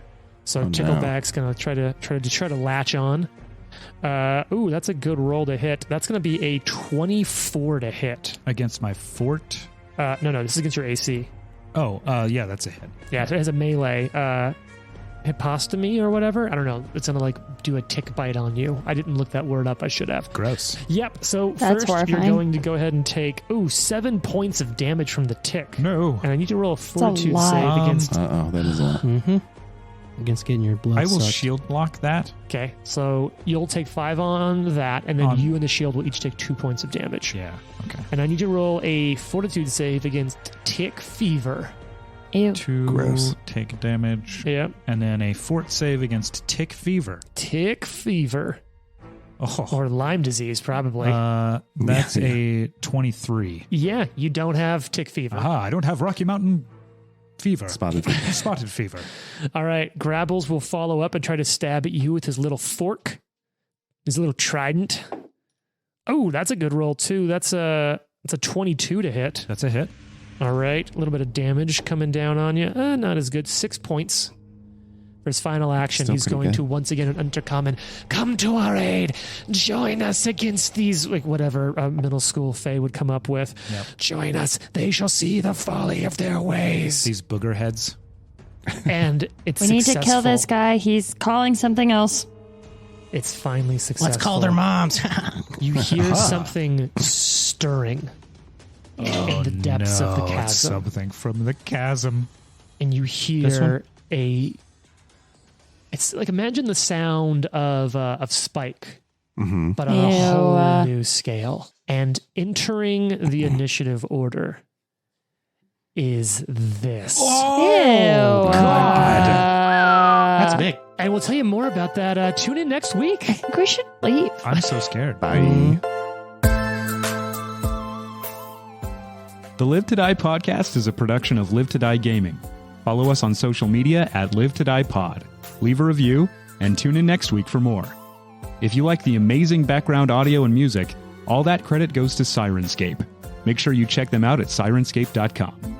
So Oh, no. Tickleback's gonna try to latch on. Ooh, that's a good roll to hit. That's gonna be a 24 to hit. Against my fort. No, this is against your AC. Oh, yeah, that's a hit. Yeah, so it has a melee. Hypostomy or whatever. I don't know. It's gonna like do a tick bite on you. I didn't look that word up. I should have. Gross. Yep. So That's first you're horrifying. going to go ahead and take 7 points of damage from the tick. No. And I need to roll a fortitude lot. save against. That is a lot. Mm-hmm. Against getting your blood I will sucked. shield block that. Okay, so you'll take 5 on that, and then On- you and the shield will each take 2 points of damage. Yeah. Okay. And I need to roll a fortitude save against tick fever. Ew. 2 Gross. take damage. Yep. And then a fort save against tick fever. Tick fever. Or Lyme disease, probably. That's a 23. Yeah, you don't have tick fever. I don't have Rocky Mountain fever. Spotted fever. All right, Grabbles will follow up and try to stab at you with his little fork, his little trident. Oh, that's a good roll too. That's a 22 to hit. That's a hit. All right, a little bit of damage coming down on you. Not as good. 6 points. For his final action, he's going to once again intercom and come to our aid. Join us against these, like whatever middle school Fae would come up with. Yep. Join us. They shall see the folly of their ways. These booger heads. And it's We need to kill this guy. He's calling something else. It's finally successful. Let's call their moms. You hear something stirring in the depths of the chasm. It's something from the chasm. And you hear it's like, imagine the sound of Spike, but on a whole new scale. And entering the initiative order is this. Oh, God. That's big. And we'll tell you more about that. Tune in next week. I think we should leave. I'm so scared. Bye. The Live to Die podcast is a production of Live to Die Gaming. Follow us on social media at Live to Die Pod. Leave a review and tune in next week for more. If you like the amazing background audio and music, all that credit goes to Syrinscape. Make sure you check them out at Syrinscape.com.